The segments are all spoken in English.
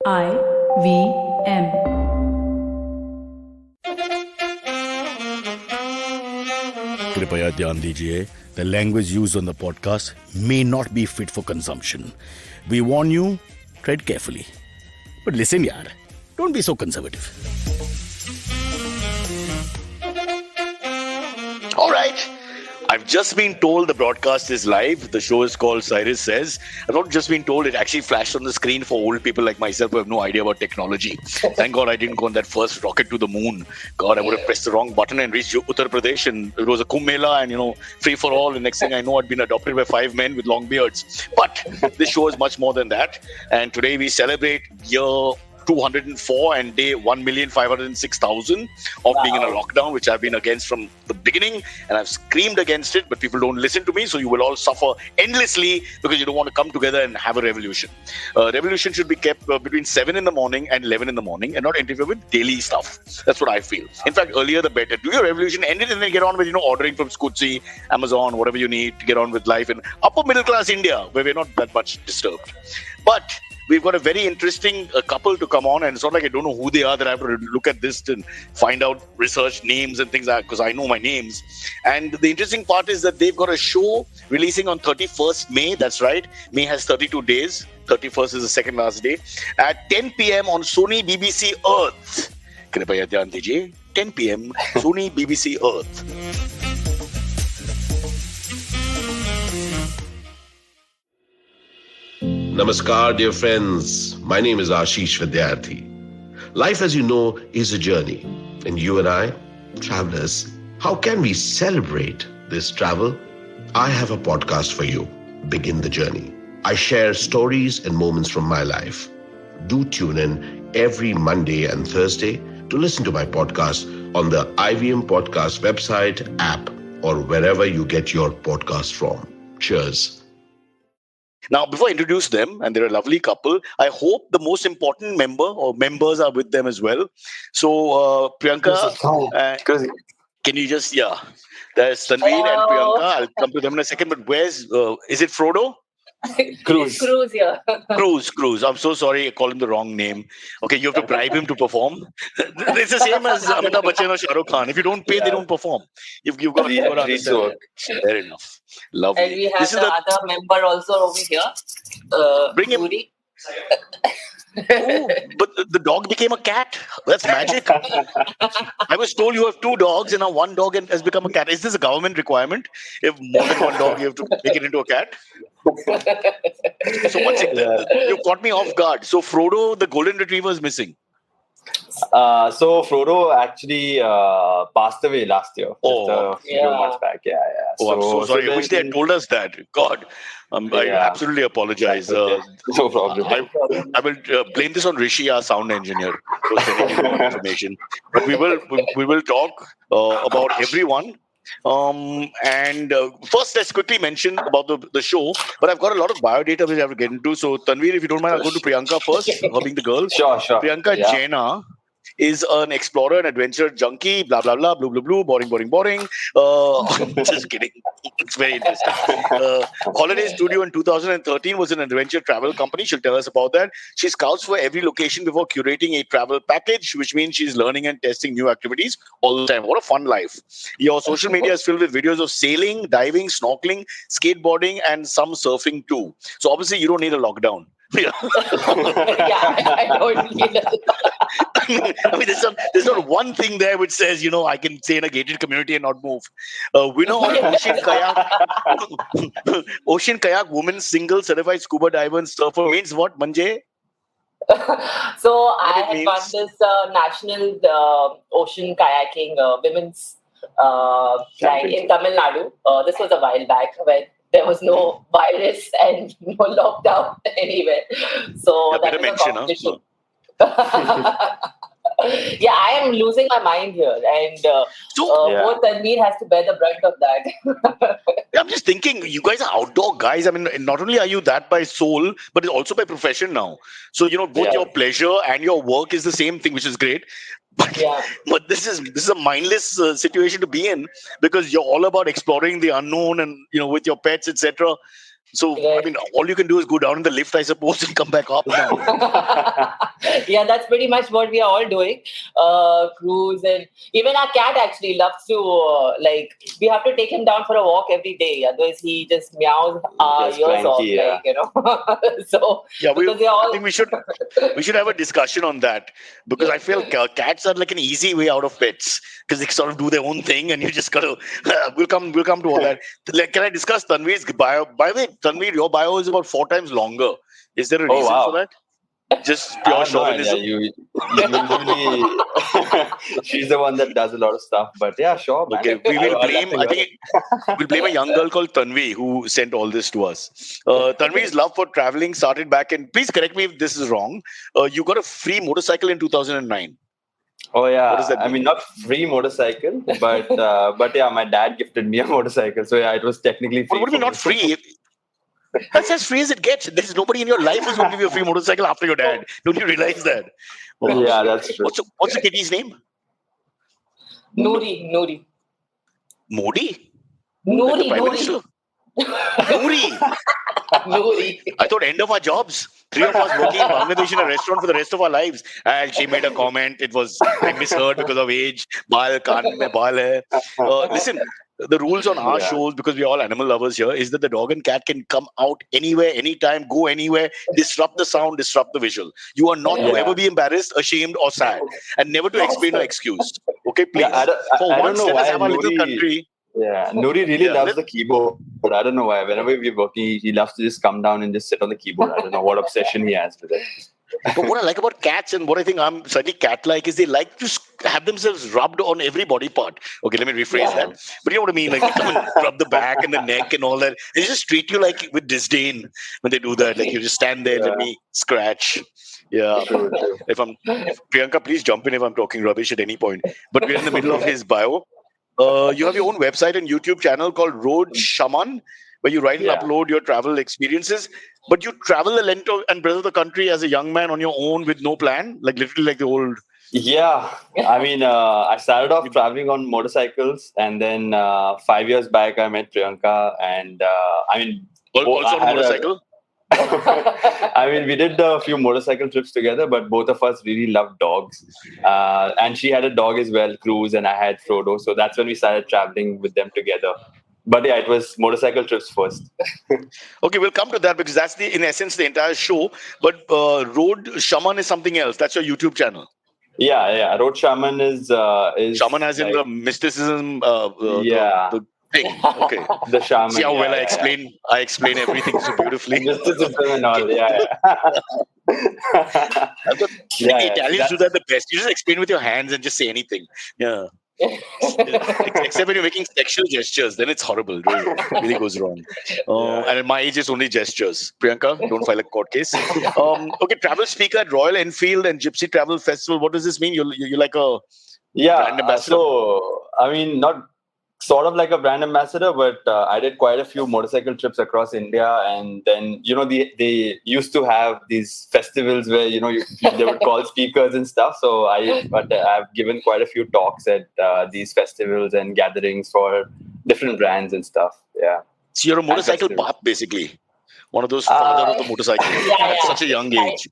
IVM. कृपया ध्यान दीजिए, the language used on the podcast may not be fit for consumption. We warn you, tread carefully. But listen, yaar, don't be so conservative. All right. I've just been told the broadcast is live. The show is called Cyrus Says. I've not just been told, it actually flashed on the screen for old people like myself who have no idea about technology. Thank God I didn't go on that first rocket to the moon. God, I would have pressed the wrong button and reached Uttar Pradesh, and it was a Kumbh Mela and, free for all. And next thing I know, I'd been adopted by 5 men with long beards. But this show is much more than that. And today we celebrate year 204 and day 1,506,000 of being in a lockdown, which I've been against from the beginning, and I've screamed against it, but people don't listen to me, so you will all suffer endlessly because you don't want to come together and have a revolution. Revolution should be kept between 7 in the morning and 11 in the morning and not interfere with daily stuff. That's what I feel. In fact, earlier the better. Do your revolution, end it, and then get on with, ordering from Scootsy, Amazon, whatever you need to get on with life in upper middle class India, where we're not that much disturbed. But we've got a very interesting couple to come on, and it's not like I don't know who they are, that I have to look at this and find out, research names and things like that, because I know my names. And the interesting part is that they've got a show releasing on 31st May. That's right. May has 32 days. 31st is the second last day. At 10 p.m. on Sony BBC Earth. Kripaya dhyan dijiye. 10 p.m. Sony BBC Earth. Namaskar, dear friends. My name is Ashish Vidyarthi. Life, as you know, is a journey. And you and I, travelers, how can we celebrate this travel? I have a podcast for you, Begin the Journey. I share stories and moments from my life. Do tune in every Monday and Thursday to listen to my podcast on the IVM Podcast website, app, or wherever you get your podcast from. Cheers. Now, before I introduce them, and they're a lovely couple, I hope the most important member or members are with them as well. So, Priyanka, can you just, there's Tanveer and Priyanka. I'll come to them in a second, but is it Frodo? Cruz, yeah. Cruz. I'm so sorry, I called him the wrong name. Okay, you have to bribe him to perform. It's the same as Amitabh Bachchan or Shah Rukh Khan. If you don't pay, they don't perform. You've got to understand. Fair enough. Lovely. And we have the other member also over here. Bring him. Oh, but the dog became a cat. That's magic. I was told you have 2 dogs and now 1 dog has become a cat. Is this a government requirement? If more than 1 dog, you have to make it into a cat? So you caught me off guard. So Frodo, the golden retriever, is missing. So Frodo actually passed away last year. A few months back. Yeah. Oh, I'm so sorry. I wish they had told us that. God, I absolutely apologize. No problem. I will blame this on Rishi, our sound engineer, for sending you more information. But we will talk about everyone. And first, let's quickly mention about the show. But I've got a lot of biodata which I have to get into. So, Tanveer, if you don't mind, I'll go to Priyanka first, her being the girl. Sure. Priyanka Jaina is an explorer and adventure junkie, blah, blah, blah, blue, boring. Just kidding. It's very interesting. Holiday Studio in 2013 was an adventure travel company. She'll tell us about that. She scouts for every location before curating a travel package, which means she's learning and testing new activities all the time. What a fun life. Your social media is filled with videos of sailing, diving, snorkeling, skateboarding, and some surfing too. So obviously you don't need a lockdown. I don't need a I mean, there's not one thing there which says, I can stay in a gated community and not move. Winner of Ocean Kayak Women's Single Certified Scuba Diver and Surfer means what, Manje? So I had won this national ocean kayaking women's ride in Tamil Nadu. This was a while back when there was no virus and no lockdown anywhere. So that was a competition. Yeah, I am losing my mind here, and both Tanveer has to bear the brunt of that. I'm just thinking, you guys are outdoor guys. I mean, not only are you that by soul, but it's also by profession now. So both your pleasure and your work is the same thing, which is great. But this is a mindless situation to be in, because you're all about exploring the unknown and with your pets, etc. So I mean, all you can do is go down in the lift, I suppose, and come back up now. Yeah, that's pretty much what we are all doing. Cruise, and even our cat actually loves to we have to take him down for a walk every day. Otherwise, he just meows our Yes, ears off, cranky, yeah. So Yeah, because they I all think we should have a discussion on that, because I feel cats are like an easy way out of pets, because they sort of do their own thing, and you just gotta. We'll come to all that. Like, can I discuss Tanvir's bio? By the way, Tanvir, your bio is about 4 times longer. Is there a Oh, reason for wow. that? Just I pure have no idea. chauvinism? You usually she's the one that does a lot of stuff, but yeah, sure, man. Okay, we will I'd love blame. to I hear think we'll blame a young girl called Tanvi who sent all this to us. Tanvi's love for traveling started back in. Please correct me if this is wrong. You got a free motorcycle in 2009. Oh yeah, What does that I mean? mean not free motorcycle, but yeah, my dad gifted me a motorcycle, so yeah, it was technically free. What do you mean not free? That's as free as it gets. There's nobody in your life who's going to give you a free motorcycle after your dad. Don't you realize that? Oh, Yeah, shit. that's true. What's the kitty's name? Noori. Modi? Like the Noori, Prime Noori. Minister? Noori! Noori. I thought end of our jobs. 3 of us working in Bangladesh in a restaurant for the rest of our lives. And she made a comment. It was, I misheard because of age. Baal, kaan mein baal hai. Listen, the rules on our Yeah. shows, because we're all animal lovers here, is that the dog and cat can come out anywhere, anytime, go anywhere, disrupt the sound, disrupt the visual. You are not to Yeah. ever be embarrassed, ashamed, or sad. And never to explain or excuse. Okay, please. Yeah, For I don't once, know let us why have our little Noori. country. Yeah, Noori really Yeah, loves the keyboard. But I don't know why. Whenever we're working, he loves to just come down and just sit on the keyboard. I don't know what obsession he has with it. But what I like about cats, and what I think I'm slightly cat-like, is they like to have themselves rubbed on every body part. Okay, let me rephrase that. But you know what I mean? Like, they come and rub the back and the neck and all that. They just treat you like with disdain when they do that. Like, you just stand there, let me scratch. Yeah. True. If Priyanka, please jump in if I'm talking rubbish at any point. But we're in the middle of his bio. You have your own website and YouTube channel called Road Shaman, where you write and Yeah. upload your travel experiences. But you travel the length and breadth of the country as a young man on your own with no plan, like literally like the old. Yeah, I mean, I started off traveling on motorcycles, and then 5 years back, I met Priyanka, and I mean, Also I on a had motorcycle. I mean, we did a few motorcycle trips together, but both of us really loved dogs. And she had a dog as well, Cruz, and I had Frodo. So that's when we started traveling with them together. But yeah, it was motorcycle trips first. Okay, we'll come to that because that's in essence the entire show. But Road Shaman is something else. That's your YouTube channel. Yeah. Road Shaman is Shaman as in like, the mysticism. yeah. The thing. Okay. The shaman. See how well I yeah. explain everything so beautifully. Mysticism and all. Yeah. The Italians do that the best. You just explain with your hands and just say anything. Yeah. Except when you're making sexual gestures, then it's horrible. Really goes wrong. And at my age, it's only gestures. Priyanka, don't file a court case. Okay, travel speaker at Royal Enfield and Gypsy Travel Festival. What does this mean? You're like a brand ambassador? So I mean, not sort of like a brand ambassador, but I did quite a few motorcycle trips across India, and then they used to have these festivals where they would call speakers and stuff. So I've given quite a few talks at these festivals and gatherings for different brands and stuff. Yeah. So you're a motorcycle pop, basically. One of those father of the motorcycle at such a young age.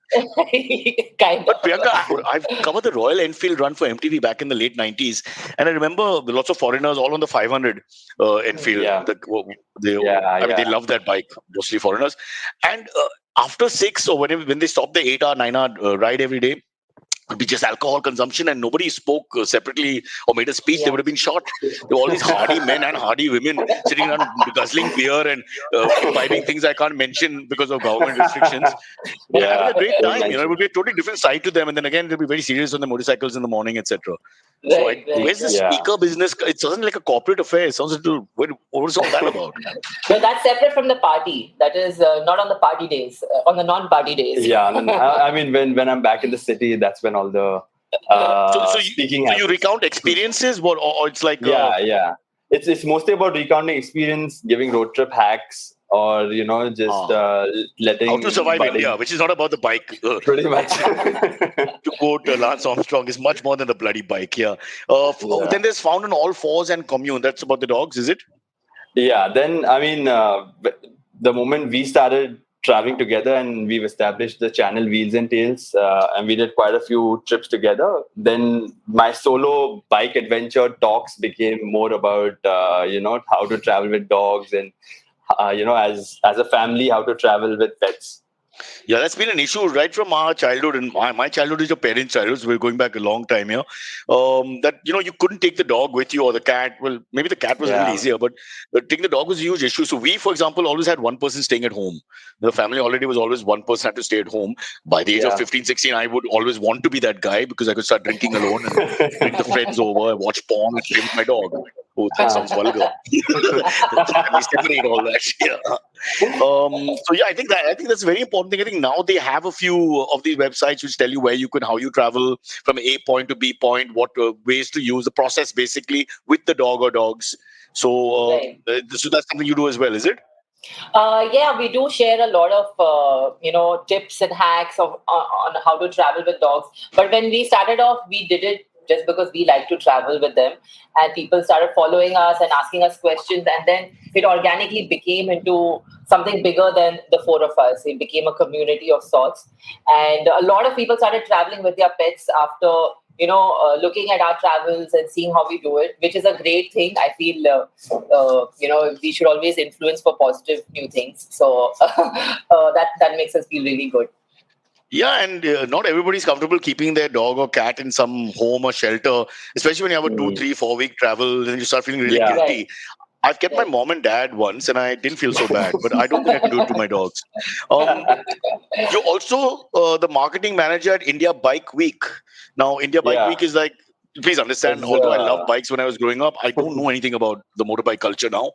Kind of. But Priyanka, I've covered the Royal Enfield run for MTV back in the late 90s. And I remember lots of foreigners all on the 500 Enfield. Yeah. They love that bike, mostly foreigners. And after 6 or when they stopped the 8-hour, 9-hour ride every day, it would be just alcohol consumption and nobody spoke separately or made a speech. They would have been shot. There were all these hardy men and hardy women sitting around guzzling beer and imbibing things I can't mention because of government restrictions. But having a great time. It would be a totally different side to them. And then again, they'll be very serious on the motorcycles in the morning, etc. Right. Where's the speaker business? It sounds like a corporate affair. It sounds a little. What's all that about? No, that's separate from the party. That is not on the party days, on the non-party days. Yeah, I mean, when I'm back in the city, that's when all the speaking. So you recount experiences, or it's like yeah. It's mostly about recounting experience, giving road trip hacks, or letting how to survive India, which is not about the bike. Pretty much. To quote Lance Armstrong, is much more than the bloody bike. Yeah. Then there's Found on All Fours and Commune. That's about the dogs, is it? Yeah. Then I mean, the moment we started traveling together, and we've established the channel Wheels and Tails, and we did quite a few trips together. Then my solo bike adventure talks became more about how to travel with dogs, and as a family, how to travel with pets. Yeah, that's been an issue right from our childhood, and my childhood is your parents' childhood. So we're going back a long time here. That you couldn't take the dog with you or the cat. Well, maybe the cat was a little Yeah. easier, but taking the dog was a huge issue. So we, for example, always had one person staying at home. The family already was always one person had to stay at home. By the age of Yeah. 15, 16, I would always want to be that guy because I could start drinking alone and bring the friends over, watch porn, and play with my dog. Oh, that sounds vulgar. We separate all that. Yeah. So yeah, I think that's a very important thing. I think now they have a few of these websites which tell you how you travel from A point to B point, what ways to use the process basically with the dog or dogs. So, Right. so that's something you do as well, is it? Yeah, we do share a lot of tips and hacks on how to travel with dogs. But when we started off, we did it just because we like to travel with them, and people started following us and asking us questions, and then it organically became into something bigger than the four of us. It became a community of sorts, and a lot of people started traveling with their pets after looking at our travels and seeing how we do it, which is a great thing. I feel we should always influence for positive new things. So that makes us feel really good. Yeah, and not everybody's comfortable keeping their dog or cat in some home or shelter, especially when you have a 2, 3, 4 week travel, and you start feeling really Yeah. guilty. Right. I've kept my Right. mom and dad once, and I didn't feel so bad, but I don't think I could do it to my dogs. Um, You're also the marketing manager at India Bike Week. Now, India Bike Yeah. Week is like, please understand, It's, although I love bikes when I was growing up, I don't know anything about the motorbike culture now.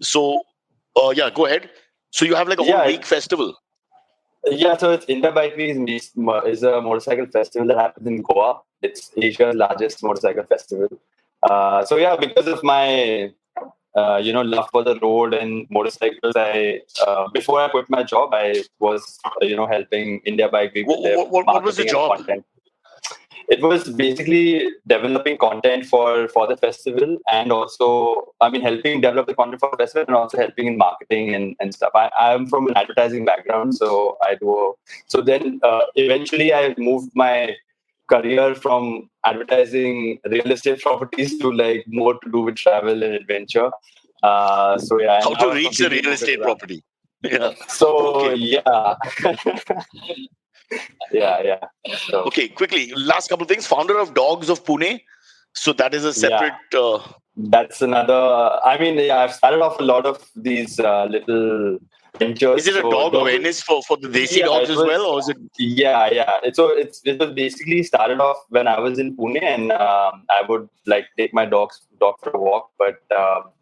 So, yeah, go ahead. So you have like a whole Yeah. week festival. Yeah, so it's India Bike Week is a motorcycle festival that happens in Goa. It's Asia's largest motorcycle festival. So yeah, because of my love for the road and motorcycles, I before I quit my job, I was helping India Bike Week with their What was the marketing and job? content. It was basically developing content for the festival, and also helping develop the content for the festival, and also helping in marketing and stuff. I'm from an advertising background, so I do. So then eventually I moved my career from advertising real estate properties to like more to do with travel and adventure. So yeah, and How now to I'm reach the completely real moved estate around. property? Yeah. So Okay. yeah, yeah. So Okay. Quickly, last couple of things. Founder of Dogs of Pune. So that is a yeah. separate. That's another. I've started off a lot of these little ventures. Is it a So dog dog, awareness for the Desi yeah, dogs it as well, was. or is it? Yeah. It was basically started off when I was in Pune, and I would like take my dog for a walk. But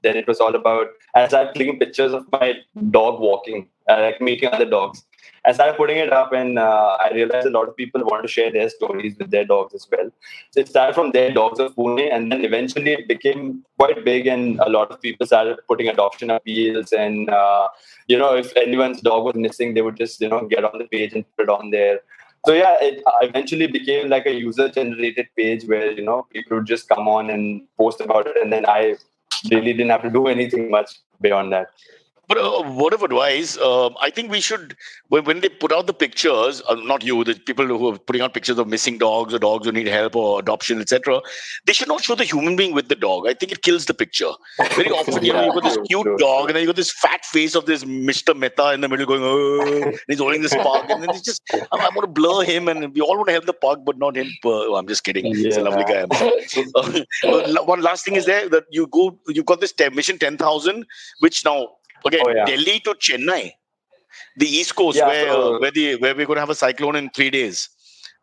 then it was all about. I started taking pictures of my dog walking, like meeting other dogs. I started putting it up, and I realized a lot of people want to share their stories with their dogs as well. So it started from their Dogs of Pune, and then eventually it became quite big, and a lot of people started putting adoption appeals. And if anyone's dog was missing, they would just get on the page and put it on there. So yeah, it eventually became like a user-generated page where people would just come on and post about it, and then I really didn't have to do anything much beyond that. But word of advice, I think we should, when they put out the pictures, not you, the people who are putting out pictures of missing dogs or dogs who need help or adoption, etc., they should not show the human being with the dog. I think it kills the picture. Very often, Yeah, you've got this cute true. dog, and then you got this fat face of this Mr. Mehta in the middle going, oh, and he's holding this pug, and then it's just, I want to blur him, and we all want to help the pug, but not him. I'm just kidding. He's a lovely guy, I'm sure. One last thing is there that you've got this Mission 10,000, which now, again, Oh, yeah. Delhi to Chennai, the East Coast, Yeah, where so- where we're going to have a cyclone in 3 days.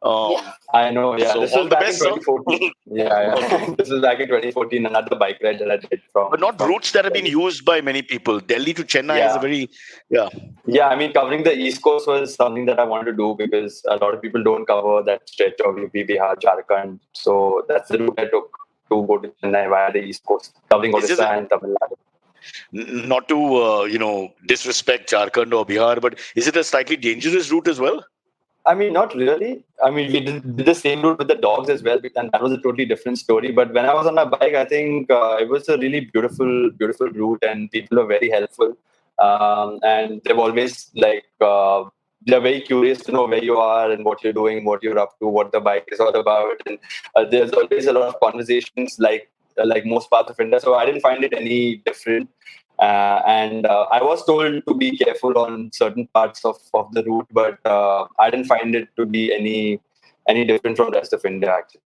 I know. Yeah, So this all was the back best, in sir. 2014. Yeah. Okay. This was back in 2014. Another bike ride that I did from. But not from routes that have been Delhi. used by many people. Delhi to Chennai is a Yeah. very, yeah. Yeah, covering the East Coast was something that I wanted to do because a lot of people don't cover that stretch of UP, Bihar, Jharkhand. So that's the route I took to go to Chennai via the East Coast, covering Is this Odisha and Tamil Nadu. not to disrespect Jharkhand or Bihar, but is it a slightly dangerous route as well? Not really. We did the same route with the dogs as well, and that was a totally different story. But when I was on my bike, I think it was a really beautiful route, and people were very helpful. And they've always they're very curious to know where you are and what you're doing, what you're up to, what the bike is all about. And there's always a lot of conversations like most parts of India. So I didn't find it any different. And I was told to be careful on certain parts of the route, but I didn't find it to be any different from the rest of India, actually.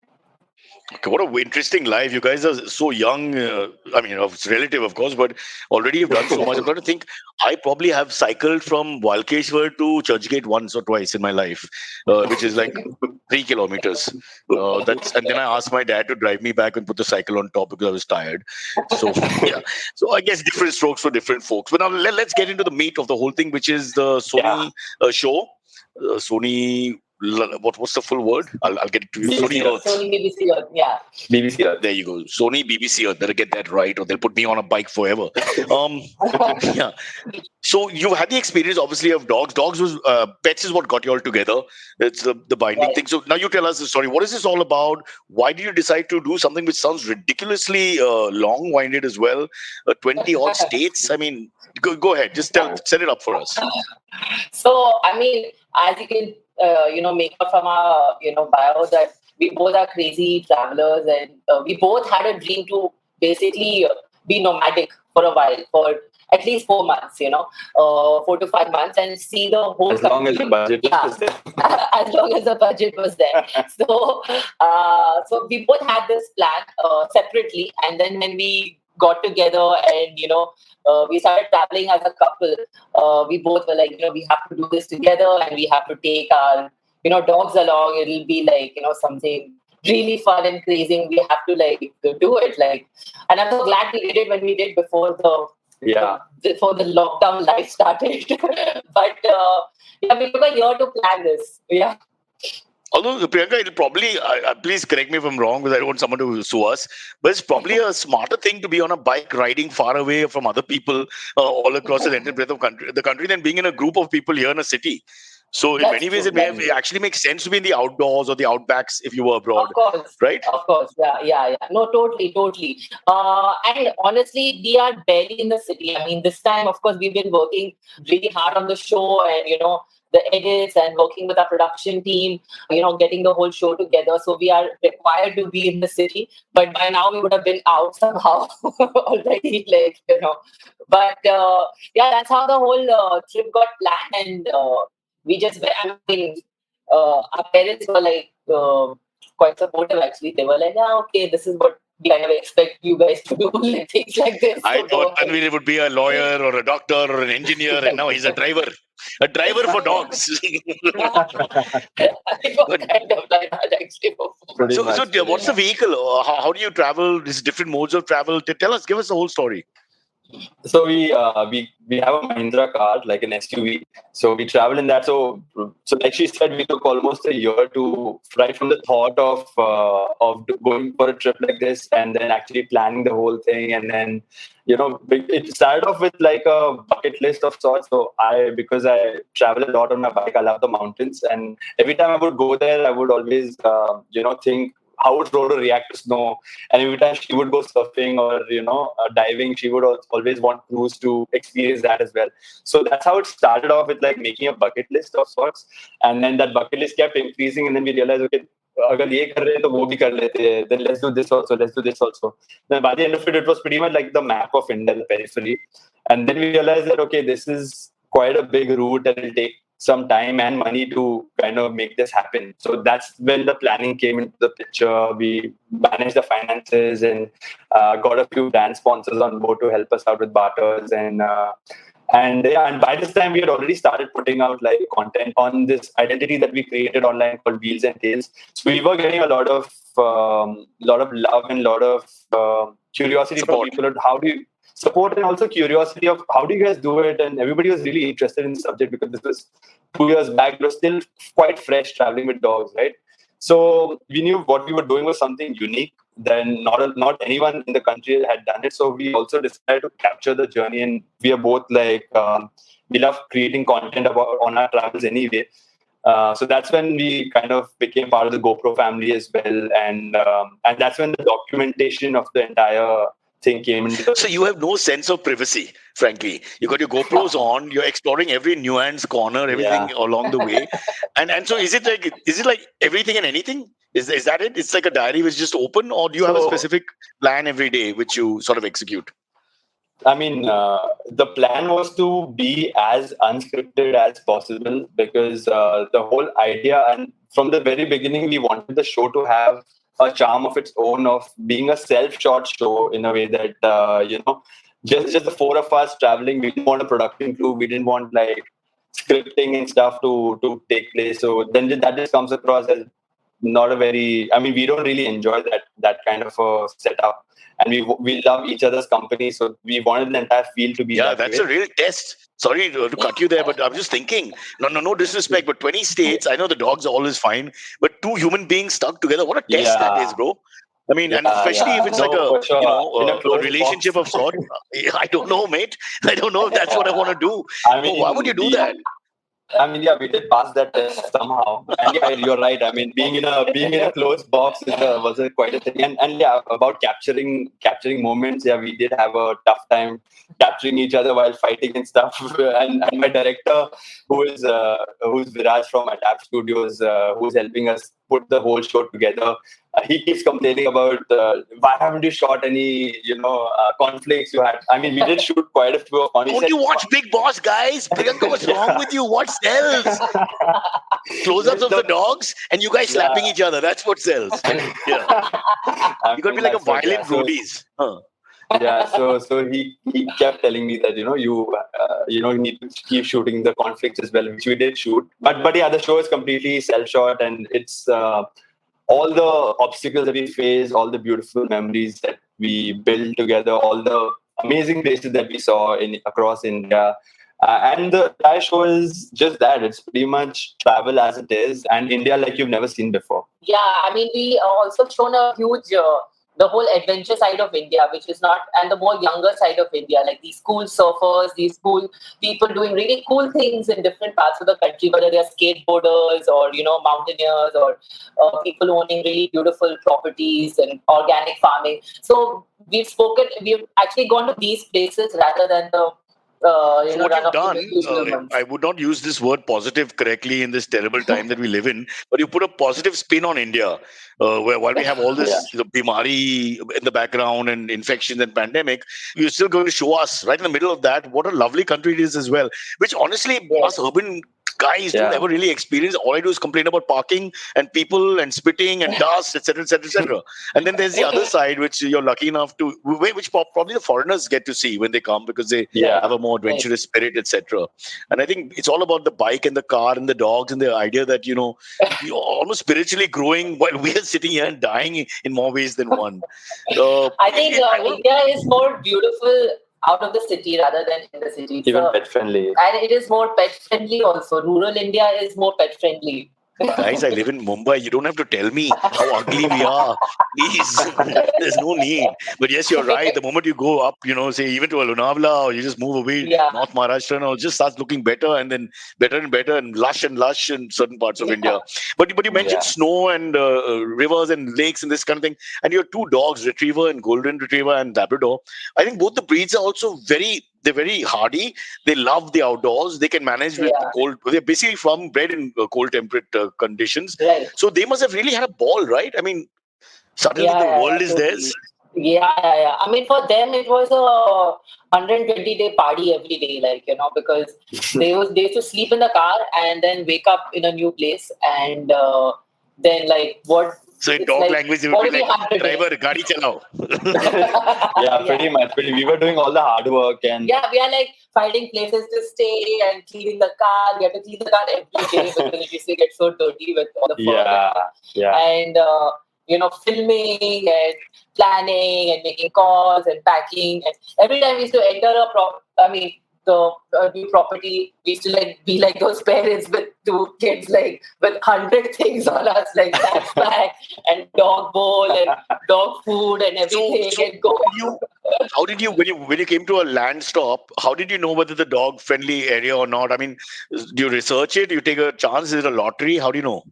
Okay, what a interesting life. You guys are so young. I mean, it's relative, of course, but already you've done so much. I'm trying to think. I probably have cycled from Walkeshwar to Churchgate once or twice in my life, which is like 3 kilometers. And then I asked my dad to drive me back and put the cycle on top because I was tired. So yeah. So I guess different strokes for different folks. But now let's get into the meat of the whole thing, which is the Sony show. Sony. What's the full word? I'll get it to you. BBC Sony Earth. Sony BBC Earth, yeah. BBC Earth. There you go. Sony BBC Earth. Better get that right, or they'll put me on a bike forever. Yeah. So you had the experience, obviously, of dogs. Dogs was pets is what got you all together. It's the binding thing. So now you tell us the story. What is this all about? Why did you decide to do something which sounds ridiculously long-winded as well? 20 odd states. I mean, go ahead. Just set it up for us. So, I mean, as you can, make out from our, bio, that we both are crazy travelers, and we both had a dream to basically be nomadic for a while, for at least 4 months, 4 to 5 months, and see the whole as long as the budget was there. as long as the budget was there. So we both had this plan separately, and then when we got together and we started traveling as a couple, we both were like, we have to do this together, and we have to take our dogs along. It'll be like something really fun and crazy. We have to do it, and I'm so glad we did it when we did before the lockdown life started. But we took a year to plan this. Yeah. Although, Priyanka, it'll probably, please correct me if I'm wrong, because I don't want someone to sue us, but it's probably a smarter thing to be on a bike riding far away from other people all across the length and breadth of the country than being in a group of people here in a city. So in many ways, it actually makes sense to be in the outdoors or the outbacks if you were abroad. Of course. Right? Of course. Yeah. No, totally. And honestly, we are barely in the city. I mean, this time, of course, we've been working really hard on the show and, the edits and working with our production team, getting the whole show together. So we are required to be in the city. But by now, we would have been out somehow already, But that's how the whole trip got planned. And we just, our parents were quite supportive actually. They were like, okay, this is what we kind of expect you guys to do, things like this. I thought Tanvir would be a lawyer or a doctor or an engineer, and now he's a driver. A driver for dogs. So what's the vehicle? How do you travel? These different modes of travel. Tell us, give us the whole story. So we have a Mahindra car, like an SUV. So we travel in that. So like she said, we took almost a year to right from the thought of going for a trip like this, and then actually planning the whole thing, and then it started off with like a bucket list of sorts. So because I travel a lot on my bike, I love the mountains, and every time I would go there, I would always think, how would Rhoda react to snow? And every time she would go surfing or diving, she would always want crews to experience that as well. So that's how it started off, with like making a bucket list of sorts, and then that bucket list kept increasing, and then we realized, okay, agar ye kar rahe hain, to wo bhi kar lete hain. Then let's do this also. Then by the end of it was pretty much like the map of India, the periphery. And then we realized that, okay, this is quite a big route and it'll take some time and money to kind of make this happen. So that's when the planning came into the picture. We managed the finances and got a few brand sponsors on board to help us out with barters, and by this time we had already started putting out like content on this identity that we created online called Wheels and Tails. So we were getting a lot of love and a lot of curiosity from people. How do you support, and also curiosity of how do you guys do it? And everybody was really interested in the subject because this was 2 years back. It was still quite fresh traveling with dogs, right? So we knew what we were doing was something unique. Then not anyone in the country had done it. So we also decided to capture the journey. And we are both like, we love creating content on our travels anyway. So that's when we kind of became part of the GoPro family as well. And that's when the documentation of the entire thing came into So you have no sense of privacy, frankly. You got your GoPros on, you're exploring every nuance corner, everything along the way. And so is it like everything and anything? Is that it? It's like a diary which is just open, or do you have a So, specific plan every day which you sort of execute? I mean, the plan was to be as unscripted as possible because the whole idea, and from the very beginning, we wanted the show to have a charm of its own of being a self-shot show in a way that, just the four of us traveling. We didn't want a production crew. We didn't want like scripting and stuff to take place. So then that just comes across as not a very. I mean, we don't really enjoy that kind of a setup, and we love each other's company. So we wanted the entire feel to be Yeah, that that's way. a real test. Sorry to cut you there, but I'm just thinking. No disrespect, but 20 states. I know the dogs are always fine, but two human beings stuck together. What a test that is, Yeah, bro. I mean, and especially if yeah. it's like No, a for sure. In a a closed box. relationship of sort. I don't know, mate. I don't know if that's what I want to do. I Why would mean, you do that? yeah, we did pass that test somehow. And yeah, you're right. I mean, being in a closed box was quite a thing. And yeah, about capturing moments. Yeah, we did have a tough time capturing each other while fighting and stuff. And my director, who's Viraj from Adapt Studios, who's helping us put the whole show together. He keeps complaining about why haven't you shot any conflicts you had. I mean, we did shoot quite a few of on. Don't you watch Big Boss, guys? Priyanka, what's wrong with you? What sells? Close-ups of the dogs and you guys slapping each other. That's what sells. Yeah. You got to be like a violent roadies. Huh. Yeah, so he kept telling me that you need to keep shooting the conflicts as well, which we did shoot. But yeah, the show is completely self-shot, and it's all the obstacles that we face, all the beautiful memories that we built together, all the amazing places that we saw in across India. And the entire show is just that. It's pretty much travel as it is, and India like you've never seen before. Yeah, I mean, we also shown a huge, the whole adventure side of India, which is not, and the more younger side of India, like these cool surfers, these cool people doing really cool things in different parts of the country, whether they're skateboarders or, mountaineers or people owning really beautiful properties and organic farming. So we've actually gone to these places rather than the, So what you've done, usual ones. I would not use this word positive correctly in this terrible time that we live in, but you put a positive spin on India, where while we have all this bimari in the background and infections and pandemic, you're still going to show us right in the middle of that what a lovely country it is as well, which honestly us urban guys don't ever really experience. All I do is complain about parking and people and spitting and dust, etc., etc., etc. And then there's the other side, which you're lucky enough to, which probably the foreigners get to see when they come because they have a more adventurous spirit, etc. And I think it's all about the bike and the car and the dogs and the idea that you're almost spiritually growing while we are sitting here and dying in more ways than one. I think India is more beautiful out of the city rather than in the city. Even pet friendly. And it is more pet friendly also. Rural India is more pet friendly. Guys, I live in Mumbai. You don't have to tell me how ugly we are. Please, there's no need. But yes, you're right. The moment you go up, say even to a Lonavala, or you just move away, North Maharashtra, and all, just starts looking better and then better and lush in certain parts of India. But you mentioned snow and rivers and lakes and this kind of thing. And your two dogs, Retriever and Golden Retriever and Labrador. I think both the breeds are also they're very hardy. They love the outdoors. They can manage with cold. They're basically bred in cold temperate conditions. Right. So they must have really had a ball, right? I mean, suddenly the world is theirs. Yeah. I mean, for them, it was a 120-day party every day, because they used to sleep in the car and then wake up in a new place. And then, what... So in dog language, it would be like, driver, gaadi chalao. Pretty much. We were doing all the hard work. And yeah, we are finding places to stay and cleaning the car. We have to clean the car every day because it used to get so dirty with all the fur. And, filming and planning and making calls and packing. And every time we used to enter the new property, we used to be like those parents with two kids with 100 things on us, like backpack and dog bowl and dog food and everything. How did you when you came to a land stop, how did you know whether the dog friendly area or not? I mean, do you research it? Do you take a chance? Is it a lottery? How do you know?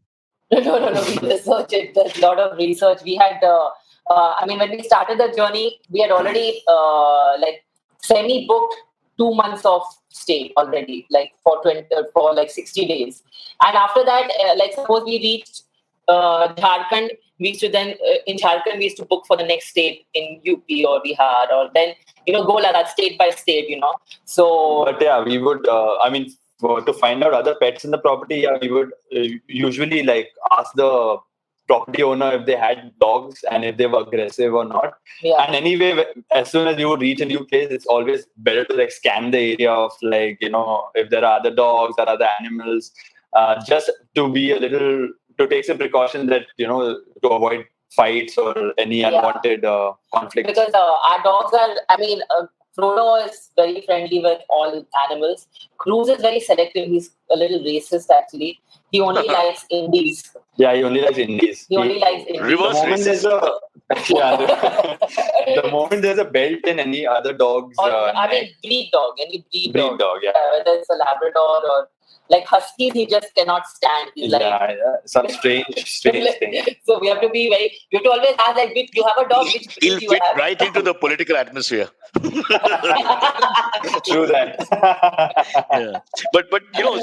No. We researched it. There's a lot of research. We had I mean, when we started the journey, we had already like semi-booked 2 months of stay already, like for like 60 days. And after that, like suppose we reached Jharkhand, we used to then in Jharkhand we used to book for the next state in UP or Bihar, or then go like that state by state. So But yeah, we would. I mean, to find out other pets in the property, yeah, we would usually like ask the property owner if they had dogs and if they were aggressive or not. yeah, And anyway, as soon as you reach a new place, it's always better to like scan the area of like if there are other dogs or other animals, just to be a little to take some precautions that to avoid fights or any Yeah. unwanted conflicts. because our dogs are, I mean, Frodo is very friendly with all animals. Cruz is very selective. He's a little racist, actually. He only likes indies. Yeah, he only likes indies. He only likes indies. Reverse The moment there's racist. the moment there's a belt in any other dog's Or, I neck, mean, breed dog. Any breed breed dog, yeah. Whether it's a Labrador or like Huskies, he just cannot stand. He's like, Yeah, some strange thing. so we have to be very. You have to always ask like, which you have a dog, which He'll breed you fit have. right into the political atmosphere. True that. Yeah. But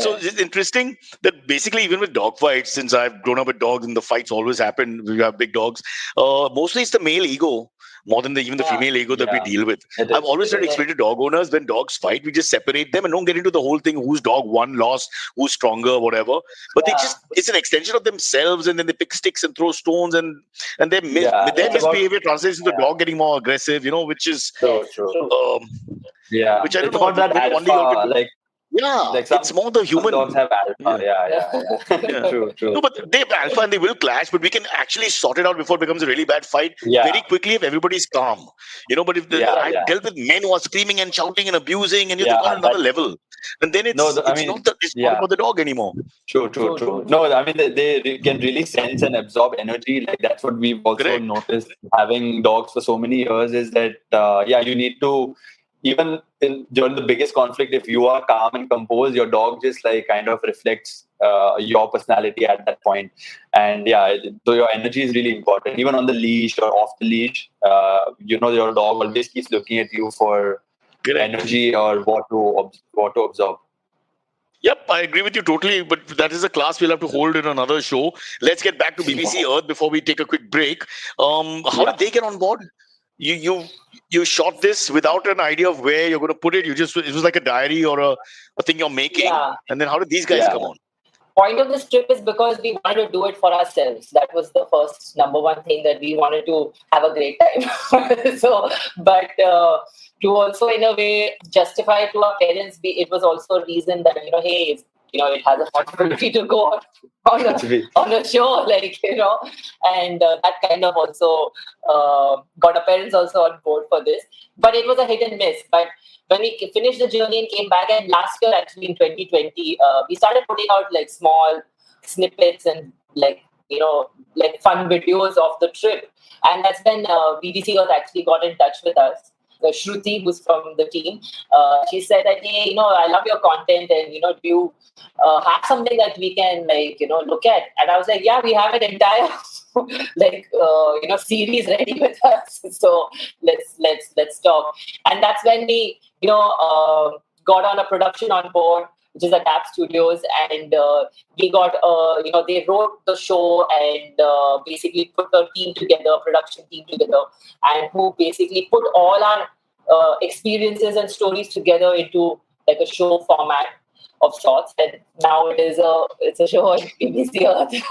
so it's interesting that basically even with dog fights, since I've grown up with dogs and the fights always happen, we have big dogs. Mostly it's the male ego more than even the Yeah. female ego that we Yeah. deal with. It is. I've always tried to explain to dog owners when dogs fight, we just separate them and don't get into the whole thing whose dog won, lost, who's stronger, whatever. But Yeah. it's an extension of themselves, and then they pick sticks and throw stones, and their Yeah, their it's about- misbehavior translates into the yeah. dog getting more aggressive, which is True, true. which I don't It's know. about that maybe one day you'll alpha, get to- like yeah, it's more the some human. dogs have alpha. Yeah. Yeah. True. No, but they have alpha and they will clash, but we can actually sort it out before it becomes a really bad fight Yeah. very quickly if everybody's calm. But if Yeah, I've yeah. dealt with men who are screaming and shouting and abusing, and you Yeah, have to go on another that- level, and then it's No, I it's mean, not it's not yeah. about the dog anymore. True. No, I mean they can really sense and absorb energy. Like that's what we've also Correct. noticed having dogs for so many years is that you need to even during the biggest conflict, if you are calm and composed, your dog just like kind of reflects your personality at that point. And so your energy is really important. Even on the leash or off the leash, your dog always keeps looking at you for Correct. energy or what to absorb. Yep, I agree with you totally. But that is a class we'll have to hold in another show. Let's get back to BBC Earth before we take a quick break. How did they get on board? You shot this without an idea of where you're going to put it. It was like a diary or a thing you're making. Yeah. And then how did these guys Yeah. come on? Point of this trip is because we wanted to do it for ourselves. That was the first number one thing, that we wanted to have a great time. But to also in a way justify to our parents, it was also a reason that hey, it has a possibility to go on a show, and that kind of also got our parents also on board for this. But it was a hit and miss. But when we finished the journey and came back, and last year actually in 2020, we started putting out like small snippets and like fun videos of the trip. And that's when BBC Earth actually got in touch with us. Shruti, who's from the team, she said that, hey, I love your content, and do you have something that we can look at? And I was like, yeah, we have an entire series ready with us. So let's talk. And that's when we got on a production on board, which is at Tap Studios, and we got they wrote the show and basically put the team together, production team together, and who basically put all our experiences and stories together into like a show format of sorts. And now it's a show on BBC Earth.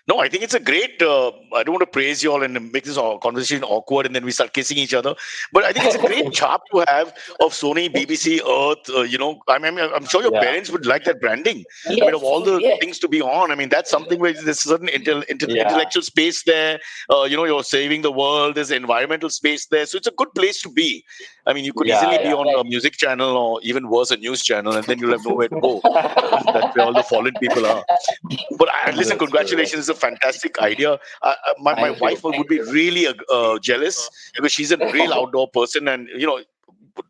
No, I think it's a great. I don't want to praise you all and make this conversation awkward, and then we start kissing each other. But I think it's a great chart to have of Sony, BBC, Earth. I'm sure your parents would like that branding. Yes, I mean, of all the yes. things to be on, I mean, that's something where there's certain intellectual space there. You're saving the world. There's environmental space there, so it's a good place to be. I mean, you could easily be on a music channel or even worse, a news channel, and then you'll have nowhere to go. That's where all the fallen people are. But listen, congratulations. It's a fantastic idea. My wife would be really jealous because she's a real outdoor person, and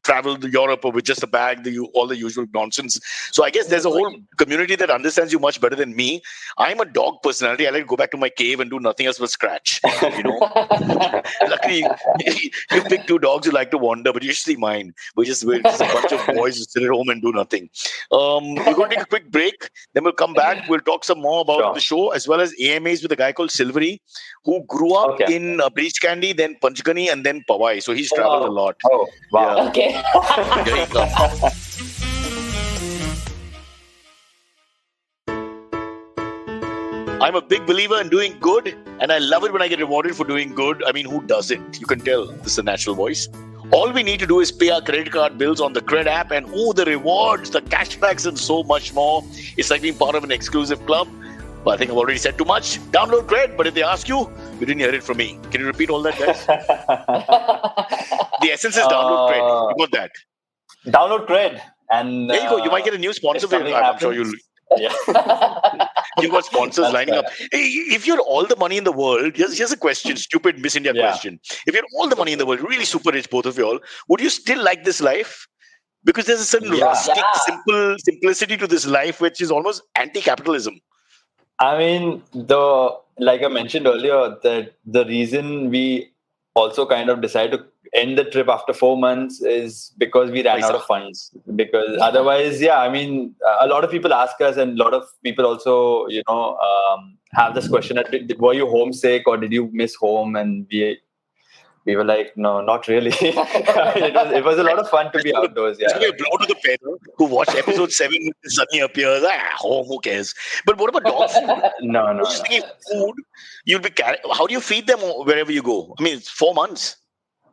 travel to Europe with just a bag, all the usual nonsense. So I guess there's a whole community that understands you much better than me. I'm a dog personality. I like to go back to my cave and do nothing else but scratch. Luckily, you pick two dogs who like to wander, but usually mine. We're just a bunch of boys who sit at home and do nothing. We're going to take a quick break. Then we'll come back. We'll talk some more about the show as well as AMAs with a guy called Silvery, who grew up in Breach Candy, then Panchgani, and then Powai. So he's traveled a lot. Oh, wow. Yeah. Okay. There you go. I'm a big believer in doing good, and I love it when I get rewarded for doing good. I mean, who doesn't? You can tell this is a natural voice. All we need to do is pay our credit card bills on the Cred app, and the rewards, the cashbacks, and so much more. It's like being part of an exclusive club. But I think I've already said too much. Download Cred, but if they ask you, you didn't hear it from me. Can you repeat all that, guys? The essence is download Cred. You got that? Download Cred. And there you go. You might get a new sponsor. I'm sure you'll. Yeah. You've got sponsors lining up. If you had all the money in the world, here's a question, stupid Miss India question. If you had all the money in the world, really super rich, both of you all, would you still like this life? Because there's a certain rustic, simplicity to this life, which is almost anti-capitalism. I mean, like I mentioned earlier, that the reason we also kind of decided to end the trip after 4 months is because we ran out of funds. Because otherwise, I mean, a lot of people ask us, and a lot of people also, have this question: were you homesick or did you miss home? And we were like, no, not really. it was a lot of fun to be outdoors. Yeah. It's going to be a blow to the parent who watched episode 7 when the Sunny appears. Home, who cares? But what about dog food? No. Just thinking food, you'll be how do you feed them wherever you go? I mean, it's 4 months.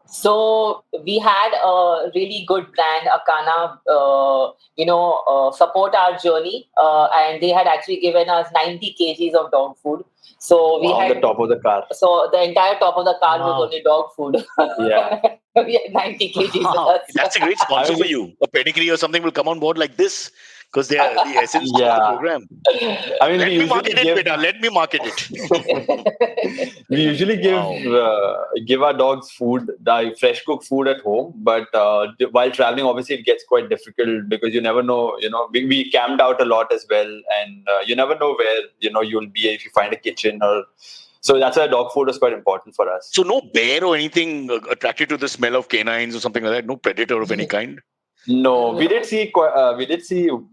So we had a really good brand, Akana, support our journey. And they had actually given us 90 kgs of dog food. So we had the top of the car. So the entire top of the car was only dog food. Yeah. We had 90 kgs with us. That's a great sponsor for you. A pedigree or something will come on board like this. Because they are the essence of the program. I mean, let me market it. We usually give our dogs food, fresh cooked food at home. But while traveling, obviously, it gets quite difficult because you never know. We camped out a lot as well, and you never know where you'll be if you find a kitchen or. So that's why dog food is quite important for us. So no bear or anything attracted to the smell of canines or something like that. No predator of any kind. No, we did see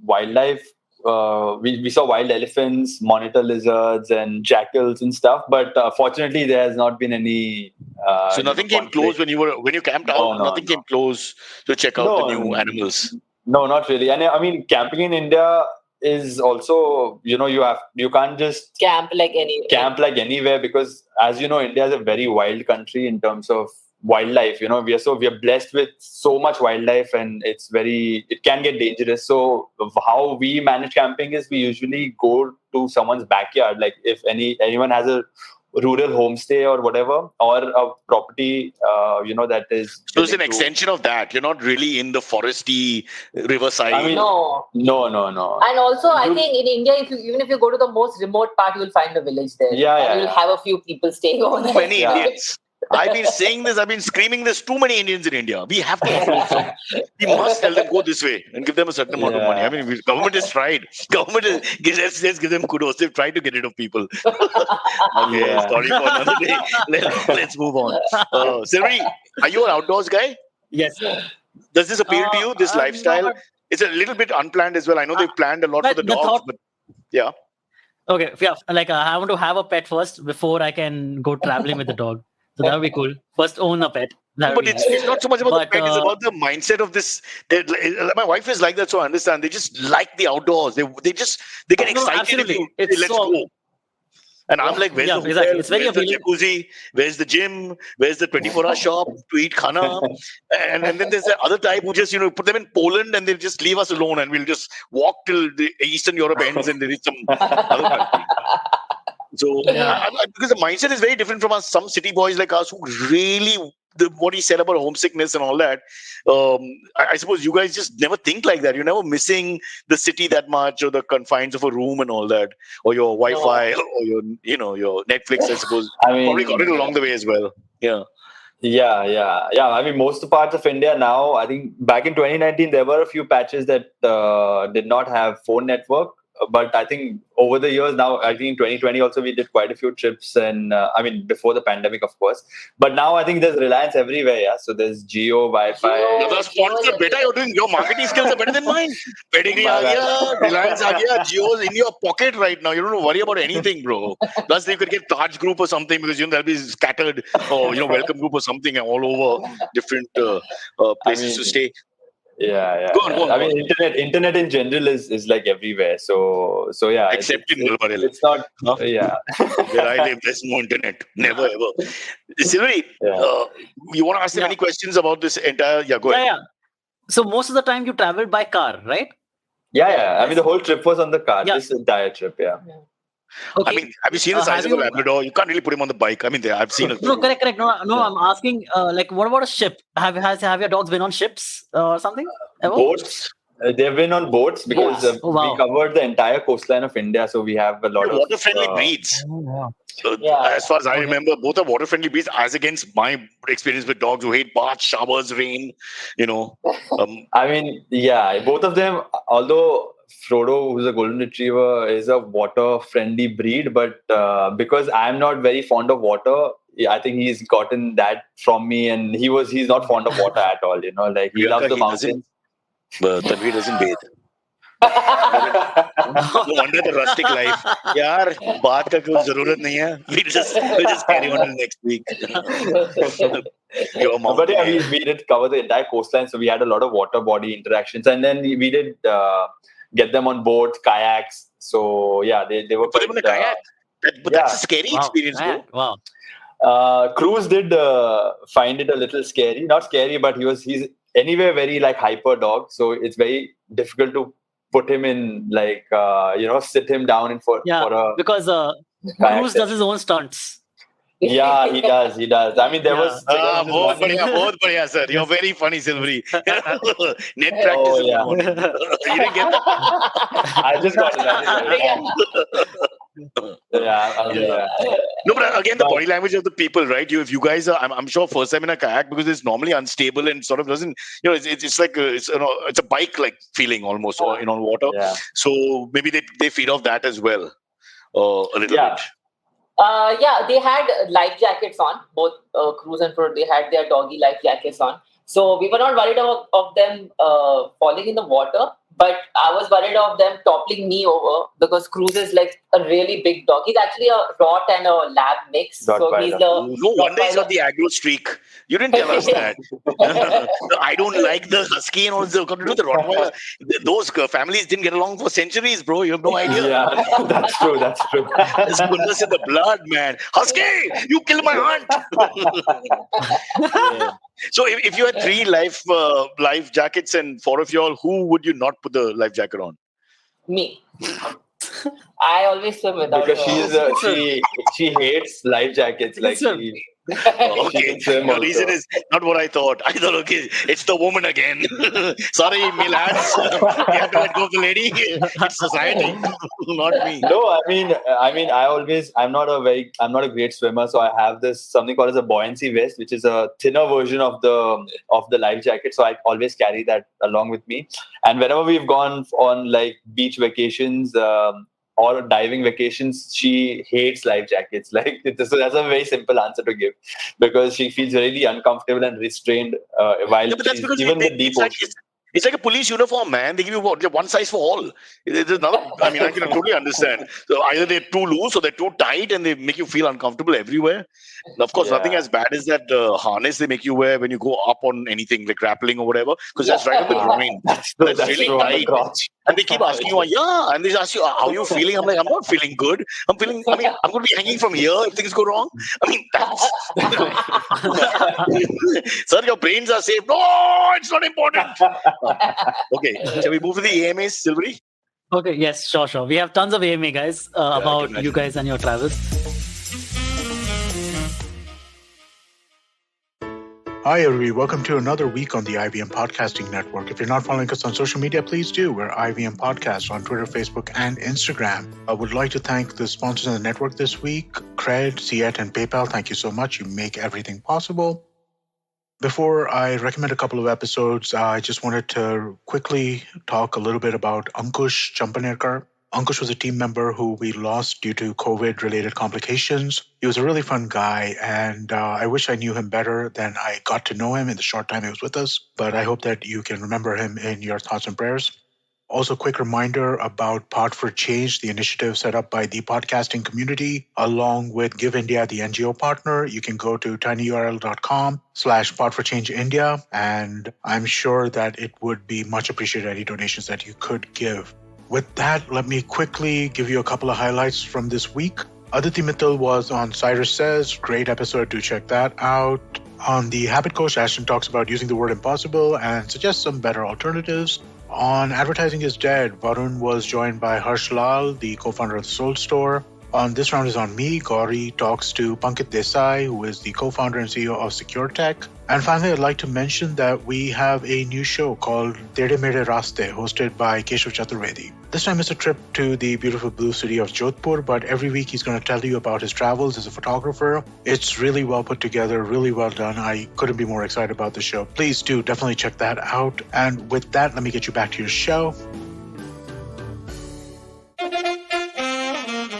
wildlife. We saw wild elephants, monitor lizards, and jackals and stuff. But fortunately, there has not been any. So nothing came close when you camped out. Nothing came close to check out the new animals. No, not really. And I mean, camping in India is also you can't just camp like anywhere because as you know, India is a very wild country in terms of wildlife. We are blessed with so much wildlife, and it can get dangerous. So how we manage camping is we usually go to someone's backyard. Like if anyone has a rural homestay or whatever, or a property that is. So it's an extension of that. You're not really in the foresty riverside. I mean, no. And also, I think in India, even if you go to the most remote part, you'll find a village there. You'll have a few people staying over there. Too many Indians. I've been saying this, I've been screaming this, too many Indians in India. We have to afford some. We must tell them, go this way and give them a certain amount of money. I mean, government has tried. Let's give them kudos. They've tried to get rid of people. Okay, sorry for another day. Let's move on. Silvery, are you an outdoors guy? Yes. Does this appeal to you, this lifestyle? It's a little bit unplanned as well. I know they've planned a lot for the dogs, but yeah. Okay, yeah. Like I want to have a pet first before I can go traveling with the dog. So that would be cool. First, own a pet. But it's not so much about the pet. It's about the mindset of this. My wife is like that, so I understand. They just like the outdoors. They get excited. Absolutely. Let's go. And I'm like, where's the hotel? It's very where's the jacuzzi? Where's the gym? Where's the 24-hour shop to eat khana? And then there's the other type who just, put them in Poland and they'll just leave us alone and we'll just walk till the Eastern Europe ends and there is some other country. So, because the mindset is very different from us, some city boys like us who really, what he said about homesickness and all that, I suppose you guys just never think like that. You're never missing the city that much or the confines of a room and all that, or your Wi-Fi or your Netflix, I suppose. I mean, probably got it along the way as well. Yeah. Yeah. I mean, most parts of India now, I think back in 2019, there were a few patches that did not have phone network. But I think over the years now, I think in 2020 also we did quite a few trips, and I mean before the pandemic, of course. But now I think there's Reliance everywhere. Yeah, so there's Jio, Wi-Fi. You're sponsored, beta. You're doing your marketing skills are better than mine. Pedigree aa gaya, Reliance aa gaya, Jio's in your pocket right now. You don't have to worry about anything, bro. Plus, you could get Taj Group or something because they'll be scattered, or Welcome Group or something all over different places to stay. Yeah. Go on. I mean, internet in general is like everywhere. So yeah. Except in Gulbarga. It's not. Huh? Yeah. Where I live, there's no internet. Never ever. Silvery, you want to ask them any questions about this entire? Yeah, go ahead. Yeah. So most of the time you traveled by car, right? Yeah. I mean, the whole trip was on the car. Yeah. This entire trip, yeah. Okay. I mean, have you seen the size of a Labrador? You can't really put him on the bike. I mean, I've seen it. No, correct. No, I'm asking, what about a ship? Have your dogs been on ships or something? Ever? Boats. They've been on boats because we covered the entire coastline of India, so we have a lot of water-friendly breeds. So, as far as I remember, both are water-friendly breeds, as against my experience with dogs who hate baths, showers, rain. I mean, both of them. Although Frodo, who's a golden retriever, is a water-friendly breed, but because I'm not very fond of water, I think he's gotten that from me, and he's not fond of water at all. Like he loves the mountains. But Tanvir doesn't bathe. No wonder the rustic life. Yaar, baat ka koi zarurat nahi hai. We'll just carry on till next week. But yeah, we did cover the entire coastline, so we had a lot of water body interactions, and then we did get them on boats, kayaks. So yeah, they were. Put them on a kayak. But that's a scary experience, bro. Wow. Cruz did find it a little scary. Not scary, but he's anyway very like hyper dog, so it's very difficult to put him in sit him down for a because Cruz does his own stunts. Yeah, he does. I mean, there was बहुत बढ़िया, sir. You're very funny, Silvery. Net practice. You didn't get that? I just got it. No, but again, the body language of the people, right? If you guys are, I'm sure first time in a kayak because it's normally unstable and sort of doesn't, it's like it's a bike like feeling almost, on water. Yeah. So maybe they feed off that as well, a little bit. They had life jackets on. Both Cruz and Frodo, they had their doggy life jackets on. So we were not worried of them falling in the water. But I was worried of them toppling me over because Cruz is like a really big dog. He's actually a Rot and a Lab mix. So he's no wonder he's got the aggro streak. You didn't tell us that. I don't like the husky and all this. Got to do the Rottweiler. Those families didn't get along for centuries, bro. You have no idea. Yeah, that's true. There's goodness in the blood, man. Husky, you killed my aunt. So if you had 3 life jackets and 4 of y'all, who would you not put the life jacket on? Me. I always swim without her. She hates life jackets. Like okay. The reason is not what I thought. I thought, okay, it's the woman again. Sorry, me lads. You have to let go of the lady. It's society, not me. No, I mean, I'm not a great swimmer, so I have this something called as a buoyancy vest, which is a thinner version of the life jacket. So I always carry that along with me. And whenever we've gone on like beach vacations, or diving vacations, she hates life jackets. So that's a very simple answer to give, because she feels really uncomfortable and restrained while she's even the deep ocean. It's like a police uniform, man. They give you one size for all. There's another. I mean, I can totally understand. So either they're too loose or they're too tight, and they make you feel uncomfortable everywhere. And of course, nothing as bad as that harness they make you wear when you go up on anything like grappling or whatever, because that's right on the groin. That's really tight. And they keep asking you, and they ask you, how are you feeling? I'm like, I'm not feeling good. I'm going to be hanging from here if things go wrong. I mean, that's... Sir, your brains are safe. No, it's not important. Okay, shall we move to the AMAs, Silvery? Okay, yes, sure. We have tons of AMA, guys, about you guys and your travels. Hi, everybody. Welcome to another week on the IVM Podcasting Network. If you're not following us on social media, please do. We're IVM Podcast on Twitter, Facebook, and Instagram. I would like to thank the sponsors of the network this week, Cred, Ciet, and PayPal. Thank you so much. You make everything possible. Before I recommend a couple of episodes, I just wanted to quickly talk a little bit about Ankush Champanerkar. Ankush was a team member who we lost due to COVID-related complications. He was a really fun guy, and I wish I knew him better than I got to know him in the short time he was with us. But I hope that you can remember him in your thoughts and prayers. Also, quick reminder about Pod for Change, the initiative set up by the podcasting community, along with Give India, the NGO partner. You can go to tinyurl.com/Pod for Change India, and I'm sure that it would be much appreciated any donations that you could give. With that, let me quickly give you a couple of highlights from this week. Aditi Mittal was on Cyrus Says. Great episode, do check that out. On the Habit Coach, Ashton talks about using the word impossible and suggests some better alternatives. On Advertising is Dead, Varun was joined by Harsh Lal, the co-founder of the Soul Store. On This Round is on Me, Gauri talks to Pankit Desai, who is the co-founder and CEO of Secure Tech. And finally, I'd like to mention that we have a new show called Tede Mere Raste, hosted by Keshav Chaturvedi. This time it's a trip to the beautiful blue city of Jodhpur, but every week he's going to tell you about his travels as a photographer. It's really well put together, really well done. I couldn't be more excited about the show. Please do definitely check that out. And with that, let me get you back to your show.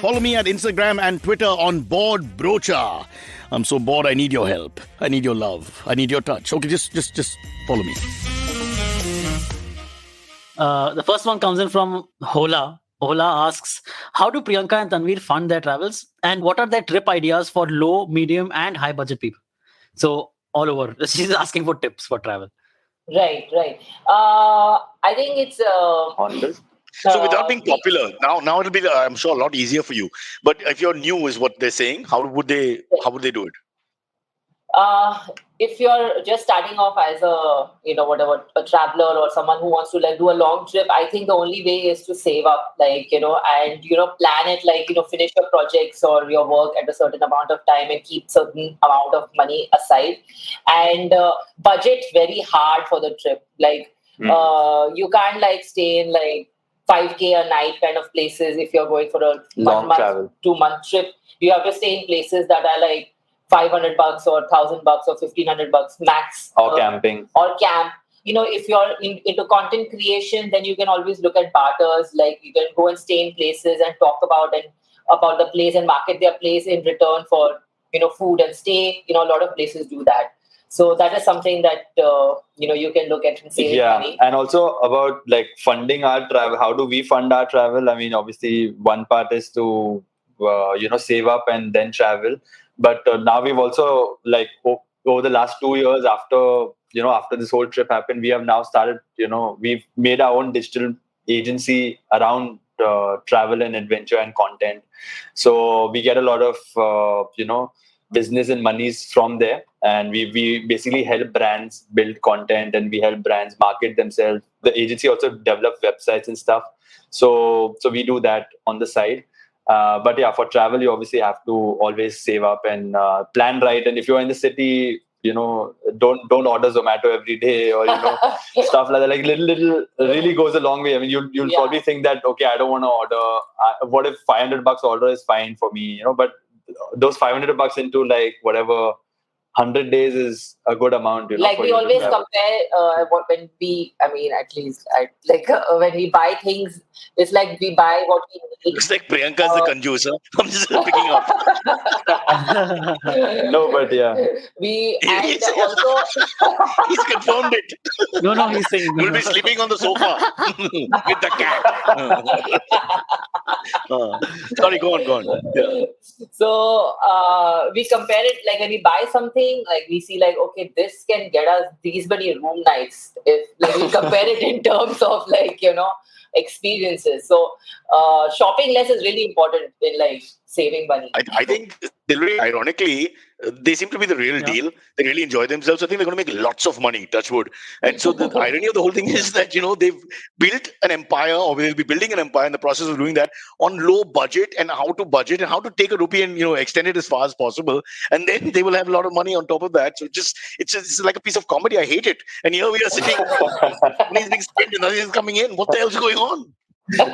Follow me at Instagram and Twitter on Bored Brocha. I'm so bored, I need your help. I need your love. I need your touch. Okay, just follow me. The first one comes in from Hola. Hola asks, how do Priyanka and Tanveer fund their travels? And what are their trip ideas for low, medium, and high budget people? So, all over. She's asking for tips for travel. Right. I think it's... So without being popular, now it'll be, I'm sure, a lot easier for you. But if you're new, is what they're saying, how would they do it? If you're just starting off as a traveler or someone who wants to do a long trip, I think the only way is to save up, and plan it, finish your projects or your work at a certain amount of time and keep certain amount of money aside, and budget very hard for the trip. You can't stay in 5K a night kind of places if you're going for a long 1 month, travel, 2 month trip. You have to stay in places that are $500 or $1,000 or $1,500 max. Or camping. Or camp. If you're into content creation, then you can always look at barters. You can go and stay in places and talk about the place and market their place in return for food and stay. A lot of places do that. So that is something that you can look at and save money. And also about funding our travel. How do we fund our travel? I mean, obviously, one part is to save up and then travel. But now we've also over the last 2 years after this whole trip happened, we have now started. We've made our own digital agency around travel and adventure and content. So we get a lot of business and monies from there, and we basically help brands build content and we help brands market themselves. The agency also develops websites and stuff, so we do that on the side. But yeah, for travel you obviously have to always save up and plan right. And if you're in the city, don't order Zomato every day or stuff like that. Little really goes a long way. I mean, you'll probably think that, okay, I don't want to order. What if $500 order is fine for me? But those $500 into whatever 100 days is a good amount. We always compare when we, at least when we buy things, it's we buy what we need. It's like Priyanka's the conjurer. I'm just picking up. No, but yeah. And also he's confirmed it. No, he's saying we'll be sleeping on the sofa with the cat. Sorry, go on. Yeah. So we compare it when we buy something, we see okay, this can get us these many room nights. If we compare it in terms of experiences. So shopping less is really important in saving money. I think, ironically, they seem to be the real deal. They really enjoy themselves. I think they're going to make lots of money, touch wood. And so the irony of the whole thing is that, they've built an empire, or they'll be building an empire in the process of doing that on low budget, and how to budget and how to take a rupee and, extend it as far as possible. And then they will have a lot of money on top of that. So it's just like a piece of comedy. I hate it. And here we are sitting, money is being spent and nothing is coming in. What the hell is going on? And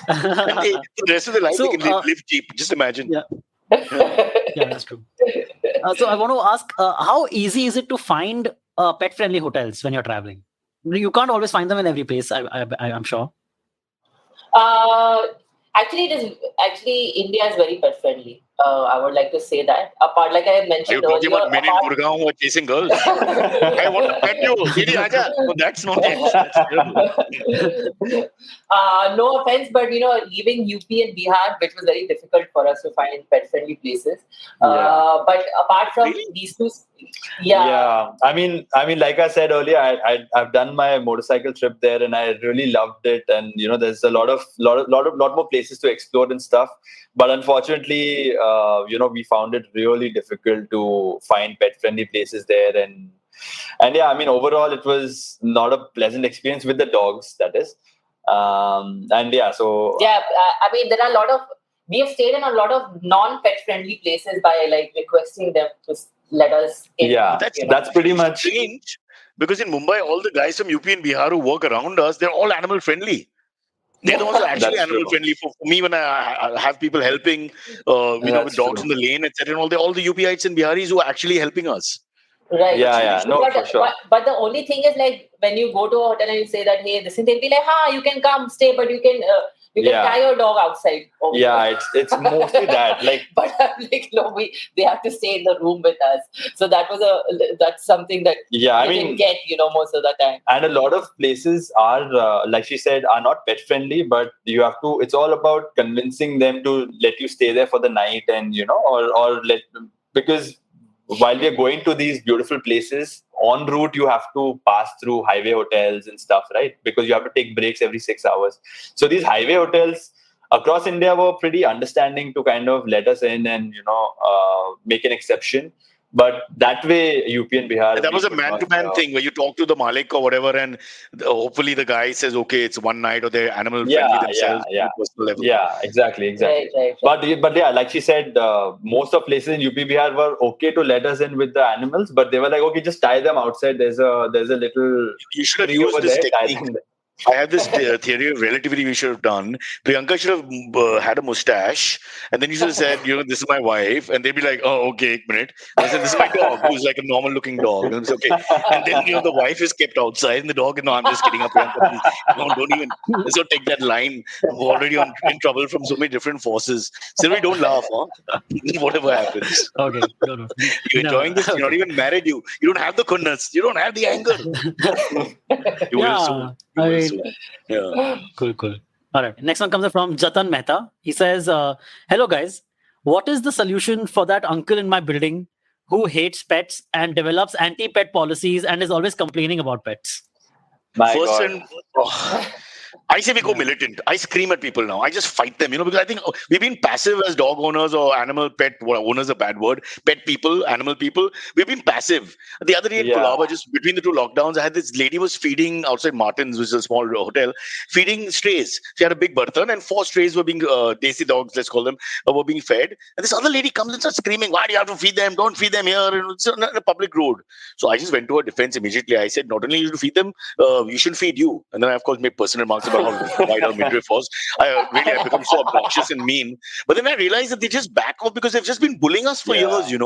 the rest of their life, they can live cheap. Just imagine. Yeah, that's true. So I want to ask, how easy is it to find pet-friendly hotels when you're traveling? You can't always find them in every place, I'm sure. Actually, India is very pet friendly. I would like to say that. Apart, like I Are you mentioned talking earlier, about men in Gurgaon who are chasing girls? I want to pet you. Didi, aja. No, that's not it. That's terrible. no offense, but leaving UP and Bihar, which was very difficult for us to find pet friendly places. But apart from Really? these two, yeah. I mean, like I said earlier, I've done my motorcycle trip there, and I really loved it. And there's a lot more places to explore and stuff. But unfortunately, we found it really difficult to find pet-friendly places there. And yeah, I mean, overall, it was not a pleasant experience with the dogs. That is, and yeah, so Yeah, I mean, there are a lot of. We have stayed in a lot of non-pet friendly places by like requesting them to let us in. yeah, that's pretty much. Strange. Because in Mumbai, all the guys from UP and Bihar who work around us, they're all animal friendly. They're the ones who are actually That's animal true. friendly. For me, when I have people helping, with That's dogs true. in the lane, etc., and all the UPites and Biharis who are actually helping us. Right. Yeah, no, but, for sure. but the only thing is like when you go to a hotel and you say that hey, this, and they'll be like, you can come stay, but you can Yeah. tie your dog outside. Yeah, it's mostly that. Like, but I'm like, no, they have to stay in the room with us. So that's something that yeah, I we mean, can get most of the time. and a lot of places are, like she said, are not pet friendly, but you have to. It's all about convincing them to let you stay there for the night, and or let, because while we are going to these beautiful places en route, you have to pass through highway hotels and stuff, right? Because you have to take breaks every 6 hours. So these highway hotels across India were pretty understanding to kind of let us in and make an exception. But that way, UP and Bihar. And that we was a could not, man-to-man thing where you talk to the Malik or whatever, and hopefully the guy says, "Okay, it's one night," or they're animal friendly themselves on a personal level. Yeah, exactly. Right. But yeah, like she said, most of places in UP Bihar were okay to let us in with the animals, but they were like, okay, just tie them outside. There's a little You should have tree over used this there. Tie technique. them there. I have this theory of relativity we should have done. Priyanka should have had a mustache, and then you should have said, this is my wife, and they'd be like, oh, okay, a minute. And I said, this is my dog, who's like a normal looking dog. And it's okay. And then, the wife is kept outside, and the dog, no, I'm just kidding, Priyanka, please. Don't even, so take that line. I'm already in trouble from so many different forces. Sylvie, don't laugh, huh? Whatever happens. Okay, no. You're enjoying this, you're not even married, you don't have the goodness, you don't have the anger. You will soon. I mean, Yeah. Cool. All right. Next one comes from Jatan Mehta. He says, hello, guys. What is the solution for that uncle in my building who hates pets and develops anti-pet policies and is always complaining about pets? My First God. and I say we go militant. I scream at people now. I just fight them, because I think we've been passive as dog owners or animal pet owners, a bad word. Pet people, animal people. We've been passive. The other day in Colaba, just between the two lockdowns, I had this lady was feeding outside Martin's, which is a small hotel, feeding strays. She had a big burton and 4 strays were being, desi dogs, let's call them, were being fed. And this other lady comes and starts screaming, why do you have to feed them? Don't feed them here. And it's on a public road. So I just went to her defense immediately. I said, not only you should feed them, you should feed you. And then I, of course, made personal remarks about how wide our midriff was. I've become so obnoxious and mean. But then I realized that they just back off because they've just been bullying us for years, Yeah.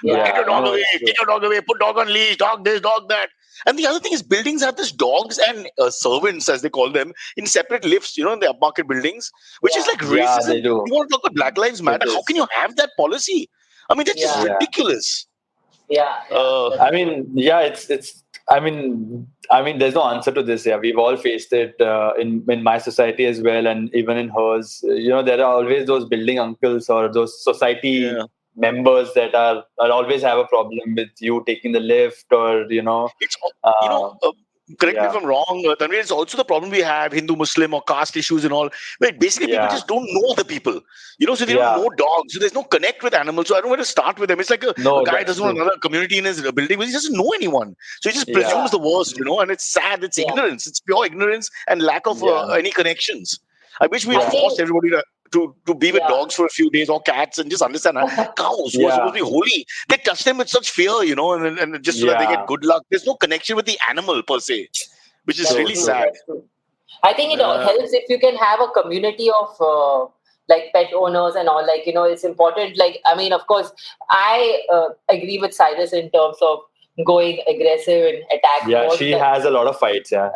Get your dog away, get your dog away, put dog on leash, dog this, dog that. And the other thing is buildings have this dogs and servants, as they call them, in separate lifts, in the upmarket buildings, which is like racism. Yeah, they do. You want to talk about Black Lives Matter? How can you have that policy? I mean, that's just ridiculous. I mean, it's. I mean, there's no answer to this. Yeah, we've all faced it in my society as well, and even in hers. There are always those building uncles or those society members that are always have a problem with you taking the lift, or It's correct me if I'm wrong, Tanvir, it's also the problem we have, Hindu, Muslim or caste issues and all, where basically people just don't know the people. So they don't know dogs. So there's no connect with animals. So I don't want to start with them. It's like a guy doesn't know another community in his building, but he doesn't know anyone. So he just presumes the worst, and it's sad. It's ignorance. It's pure ignorance and lack of any connections. I wish we forced everybody to be with dogs for a few days or cats and just understand cows who are supposed to be holy. They touch them with such fear, and just so that they get good luck. There's no connection with the animal per se, which is really sad. I think it helps if you can have a community of like pet owners and all, like, it's important. Like, I mean, of course, I agree with Cyrus in terms of going aggressive and attack. Yeah, more she than- has a lot of fights. Yeah.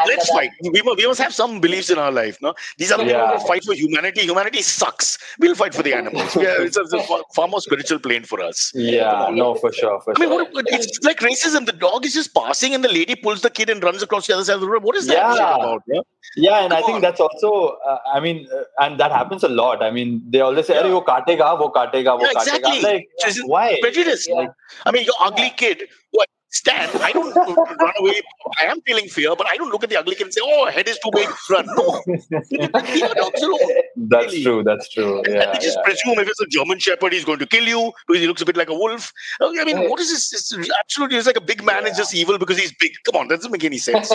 Let's fight. We must have some beliefs in our life. No, these are people who fight for humanity. Humanity sucks. We'll fight for the animals. It's a far more spiritual plane for us. Yeah, no, for sure. I mean, it's like racism. The dog is just passing, and the lady pulls the kid and runs across the other side of the road. What is that shit about? Yeah, yeah, and I think that's also. I mean, and that happens a lot. I mean, they always say, "Arey, wo kaatega, wo kaatega, wo kaatega." Exactly. Like, why? Prejudice. Yeah. Like, I mean, your ugly kid. What? Stand. I don't run away. I am feeling fear, but I don't look at the ugly kid and say, "Oh, head is too big, run." No, leave your dogs alone. That's true. That's true. And Yeah, they just presume if it's a German Shepherd, he's going to kill you because he looks a bit like a wolf. I mean, what is this? It's absolutely, it's like a big man is just evil because he's big. Come on, that doesn't make any sense.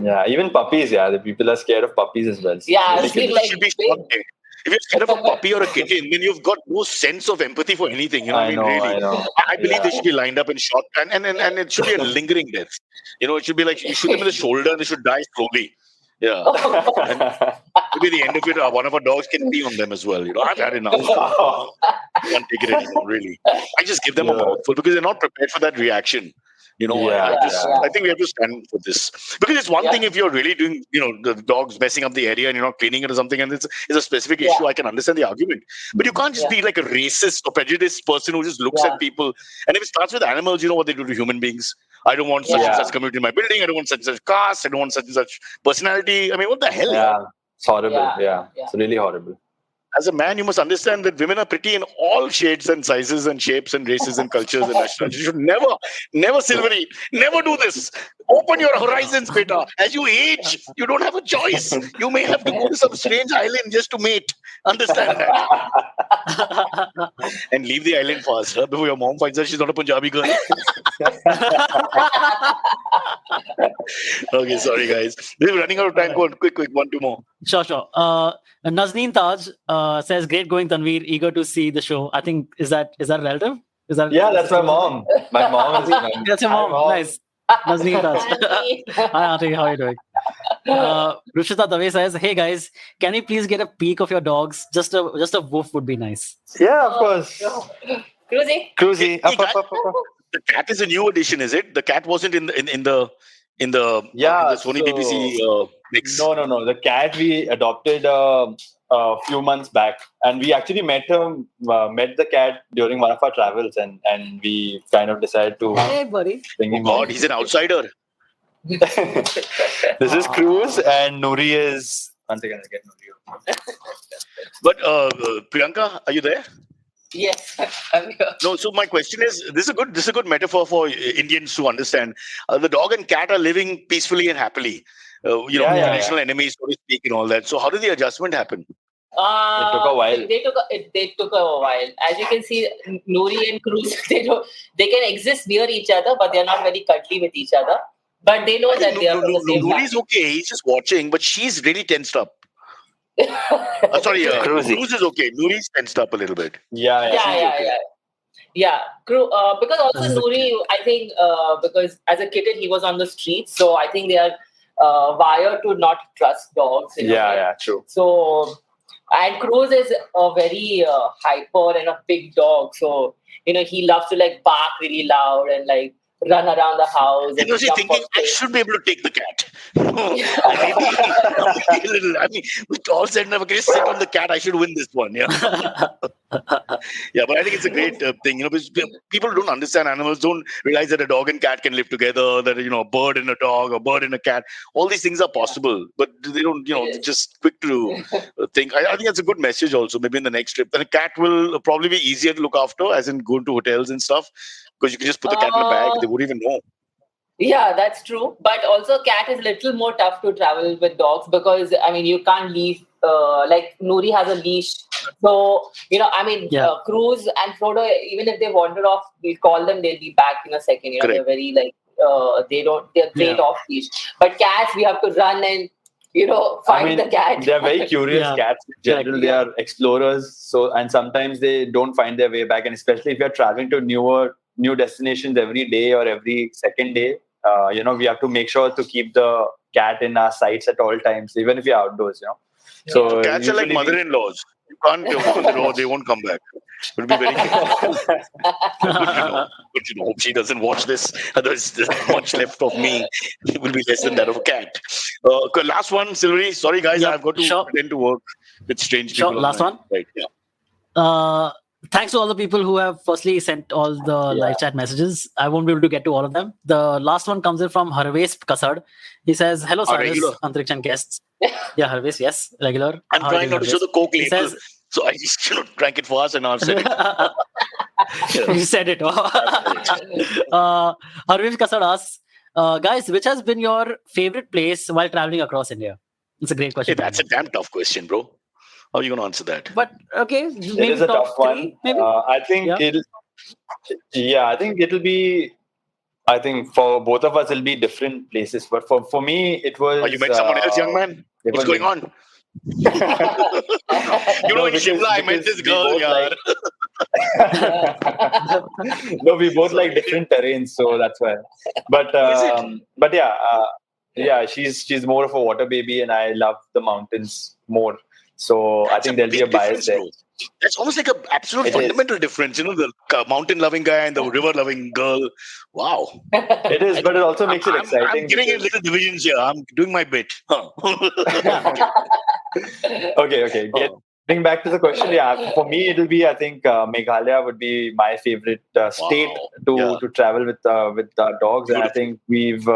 yeah. Even puppies. Yeah, the people are scared of puppies as well. Yeah, Really I feel People like should be shocked. If you're scared of a puppy or a kitten, then you've got no sense of empathy for anything. You know what I mean? Really. I know. I believe they should be lined up and shot, and it should be a lingering death. You know, it should be like you shoot them in the shoulder and they should die slowly. Yeah. Maybe the end of it, one of our dogs can pee on them as well. You know, I've had enough. I can't take it anymore, really. I just give them a mouthful because they're not prepared for that reaction. You know, I think we have to stand for this because it's one thing if you're really doing, the dog's messing up the area and you're not cleaning it or something, and it's a specific issue. I can understand the argument, but you can't just be like a racist or prejudiced person who just looks at people. And if it starts with animals, you know what they do to human beings. I don't want such and such community in my building. I don't want such and such caste. I don't want such and such personality. I mean, what the hell? Yeah, it's horrible. Yeah, it's really horrible. As a man, you must understand that women are pretty in all shades and sizes and shapes and races and cultures and nationalities. You should never silvery, never do this. Open your horizons, beta. As you age, you don't have a choice. You may have to go to some strange island just to mate. Understand that. And leave the island fast before your mom finds out she's not a Punjabi girl. Okay, sorry guys. We're running out of time. Go on, quick, one, two more. Sure. Nazneen Taj says, "Great going, Tanveer. Eager to see the show." I think is that relative? Is that? Yeah, that's my mom. My mom is. That's your mom. Nice. Nazneen Taj. Hi, Auntie. How are you doing? Rushita Dave says, "Hey guys, can we please get a peek of your dogs? Just a woof would be nice." Yeah, of course. Cruzy. The cat is a new addition, is it? The cat wasn't in the Sony BBC mix. No. The cat we adopted a few months back, and we actually met the cat during one of our travels, and we kind of decided to. Hey, buddy. Bring him God, he's an outsider. This is Cruz, and Nuri is. One second, I'll get Nuri. But Priyanka, are you there? Yes, I'm here. No. So my question is, this is a good metaphor for Indians to understand. The dog and cat are living peacefully and happily. Traditional enemies, so to speak, and all that. So how did the adjustment happen? It took a while. They took a while. As you can see, Nuri and Cruz, they can exist near each other, but they're not very cuddly with each other. But they know that they are from the same Nuri's okay. He's just watching, but she's really tensed up. Cruz is okay. Nuri's tensed up a little bit. Yeah. Because also Nuri, I think, because as a kitten he was on the streets, so I think they are wired to not trust dogs. True. So, and Cruz is a very hyper and a big dog, so he loves to like bark really loud and like run around the house. And she's thinking, I should be able to take the cat. With all said and done, can you sit on the cat? I should win this one. Yeah. Yeah, but I think it's a great thing. Because people don't understand animals, don't realize that a dog and cat can live together. That a bird and a dog, a bird and a cat. All these things are possible, but they don't. They're just quick to think. I think that's a good message. Also, maybe in the next trip, and a cat will probably be easier to look after, as in going to hotels and stuff. Because you can just put the cat in a bag, they wouldn't even know. Yeah, that's true. But also, cat is a little more tough to travel with dogs because you can't leave. Like Nuri has a leash, so Cruz and Frodo, even if they wander off, we call them, they'll be back in a second. They're very they're great off leash. But cats, we have to run and find the cat. They're very curious cats in general. They are explorers, and sometimes they don't find their way back. And especially if you're traveling to new destinations every day or every second day, we have to make sure to keep the cat in our sights at all times, even if you're outdoors. So cats are like mother-in-laws. You can't open the door; they won't come back. It'll be very good to know. Good to know. Hope she doesn't watch this. Otherwise, there's not much left of me. It will be less than that of a cat. Okay, last one, Silvery. Sorry, guys, Yep, I've got to sure. attend to work with strange Sure, people. last one. Right. Yeah. Thanks to all the people who have firstly sent all the live chat messages. I won't be able to get to all of them. The last one comes in from Harvesh Kasad. He says, "Hello, Cyrus, regular. Antriksh and guests." Yeah, Harvesh, yes, regular. I'm How are trying you not doing, to show the Harvesh? Coke He label, says, so I just drank it fast and I've said it. you said it. Harvesh Kasad asks, guys, which has been your favorite place while traveling across India? It's a great question. Hey, that's a damn tough question, bro. How are you going to answer that? But okay, It maybe is a top tough three, one. maybe. I think I think it'll be. I think for both of us, it'll be different places. But for me, it was. Oh, you met someone else, young man? What's going on? You know, in Shimla, I met this girl, yaar. No, we both like different terrains, so that's why. But yeah, she's more of a water baby, and I love the mountains more. So I think there'll be a bias there. Bro. That's almost like an absolute fundamental difference, you know, the mountain-loving guy and the river-loving girl. Wow. It is, but it also makes it exciting. I'm giving it little divisions here. I'm doing my bit. Huh. Okay. Getting back to the question, for me it'll be, I think Meghalaya would be my favorite state to travel with dogs, and I think we've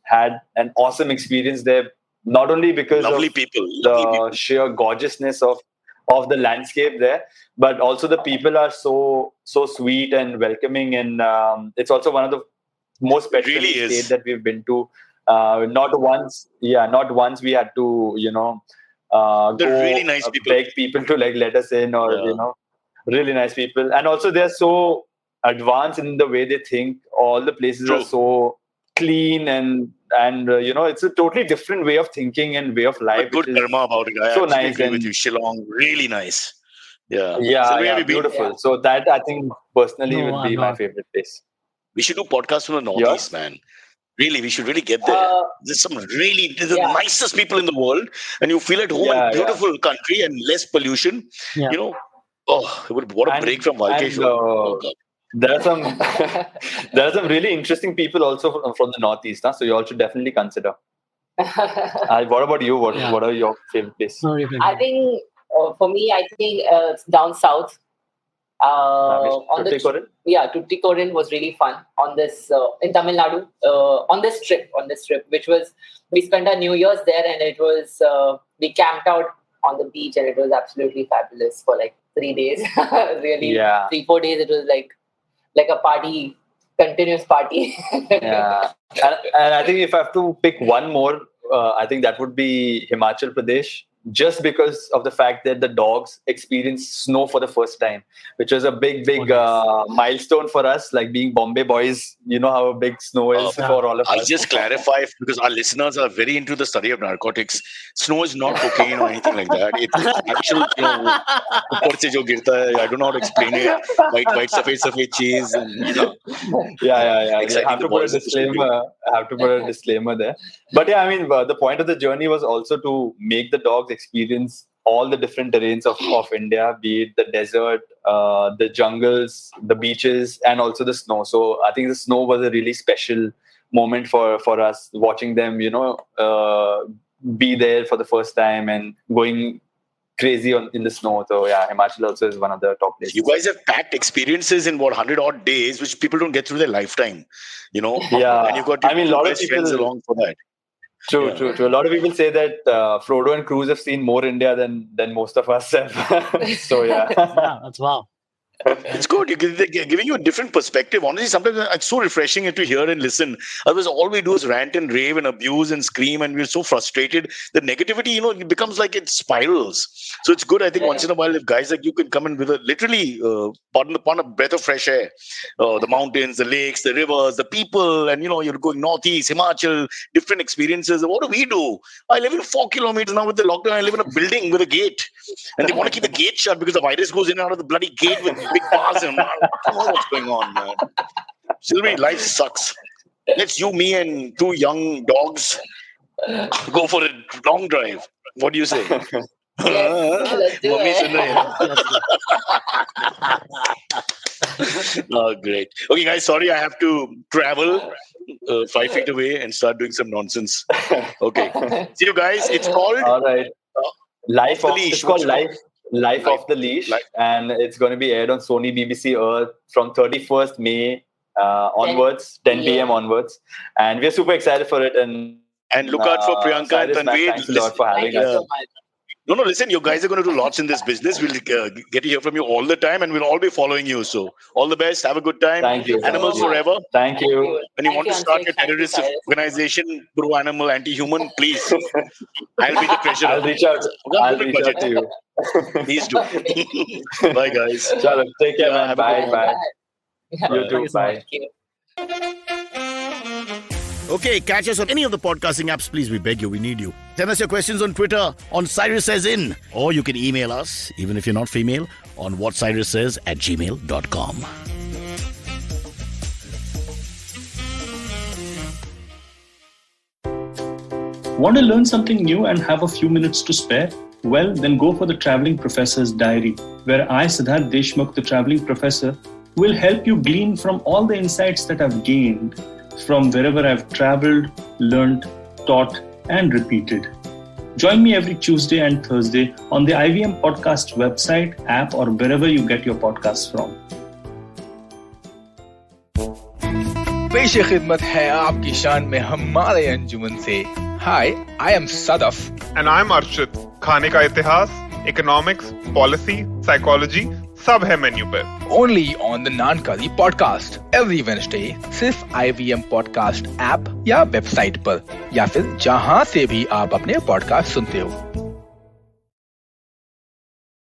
had an awesome experience there. Not only because of the sheer gorgeousness of the landscape there, but also the people are so sweet and welcoming, and it's also one of the most special states that we've been to. Not once we had to they're really nice people. Beg people to let us in, or really nice people, and also they're so advanced in the way they think. All the places are so clean, and it's a totally different way of thinking and way of life. Good karma about it. I so nice nice agree with you. Shillong, really nice. Yeah, beautiful. Yeah. So that I think personally would be my favorite place. We should do podcasts from the Northeast, man. Really, we should really get there. There's some the nicest people in the world, and you feel at home in a beautiful country and less pollution. Yeah. You know, what a break from Valkesh. There are some really interesting people also from the Northeast, so you all should definitely consider. What about you? What are your favorite places? I think for me, it's down south. Tuticorin was really fun on this in Tamil Nadu on this trip, which was, we spent our New Year's there, and it was we camped out on the beach, and it was absolutely fabulous for like 3 days. Really, 3-4 days. It was like a party, continuous party. And I think if I have to pick one more, I think that would be Himachal Pradesh. Just because of the fact that the dogs experienced snow for the first time, which was a big milestone for us, like being Bombay boys. You know how big snow is for all of us. I'll just clarify, because our listeners are very into the study of narcotics. Snow is not cocaine or anything like that. It's actual, I don't know how to explain it. White safed cheese. And, I have to put a disclaimer there. But yeah, I mean, the point of the journey was also to make the dogs experience all the different terrains of India, be it the desert, the jungles, the beaches, and also the snow. So I think the snow was a really special moment for us, watching them, be there for the first time and going crazy in the snow. So yeah, Himachal also is one of the top places. You guys have packed experiences in 100 odd days, which people don't get through their lifetime. Yeah, and you've got a lot of friends along for that. True. A lot of people say that Frodo and Cruz have seen more India than most of us have. So yeah, that's wow. It's good. They're giving you a different perspective. Honestly, sometimes it's so refreshing to hear and listen. Otherwise, all we do is rant and rave and abuse and scream, and we're so frustrated. The negativity, it becomes like it spirals. So it's good, I think, once in a while, if guys like you can come in with a literally, upon a breath of fresh air, the mountains, the lakes, the rivers, the people, and you're going northeast, Himachal, different experiences. What do we do? I live in 4 kilometers now with the lockdown. I live in a building with a gate, and they want to keep the gate shut because the virus goes in and out of the bloody gate with big bars, and I don't know what's going on, man. Silvery, life sucks. Let's me and 2 young dogs go for a long drive. What do you say? Yes, let's do Mummy it. सुन रही है ना? Oh, great. Okay, guys, sorry, I have to travel 5 feet away and start doing some nonsense. Okay. See you guys. It's called All right. Off the Leash. It's called What's it Life Off the Leash, and it's going to be aired on Sony BBC Earth from 31st May onwards, 10 p.m. onwards, and we're super excited for it. And look out for Priyanka and Cyrus, Tanveer. thanks a lot for Thank having you us. so much. No, listen, you guys are going to do lots in this business. We'll get to hear from you all the time, and we'll all be following you. So, all the best. Have a good time. Thank you. Animals so much. forever. Thank you. When you Thank want you, to start Anshik. your Thank you, terrorist Cyrus. organization, pro-animal, anti-human, please. I'll be the treasurer. I'll reach out. I'll reach out to you. Please do. Bye, guys. Chalo, take care, Yeah, man. have a Bye, good bye. Yeah, You too. Thank you so Bye. thank you. Okay, catch us on any of the podcasting apps, please. We beg you, we need you. Send us your questions on Twitter on Cyrus Says In, or you can email us, even if you're not female, on whatcyrussays@gmail.com. Want to learn something new and have a few minutes to spare? Well, then go for the Traveling Professor's Diary, where I, Siddharth Deshmukh, the Traveling Professor, will help you glean from all the insights that I've gained from wherever I've traveled, learnt, taught, and repeated. Join me every Tuesday and Thursday on the IVM Podcast website, app, or wherever you get your podcasts from. पेश खिदमत है आपकी शान में हमारे अंजुमन से. Hi, I am Sadaf. And I'm Arshit. खाने का इतिहास, इकोनॉमिक्स, पॉलिसी, साइकोलॉजी सब है मेन्यू पे. Only on the Nankali podcast every Wednesday. सिर्फ IVM Podcast ऐप या वेबसाइट पर, या फिर जहां से भी आप अपने पॉडकास्ट सुनते हो.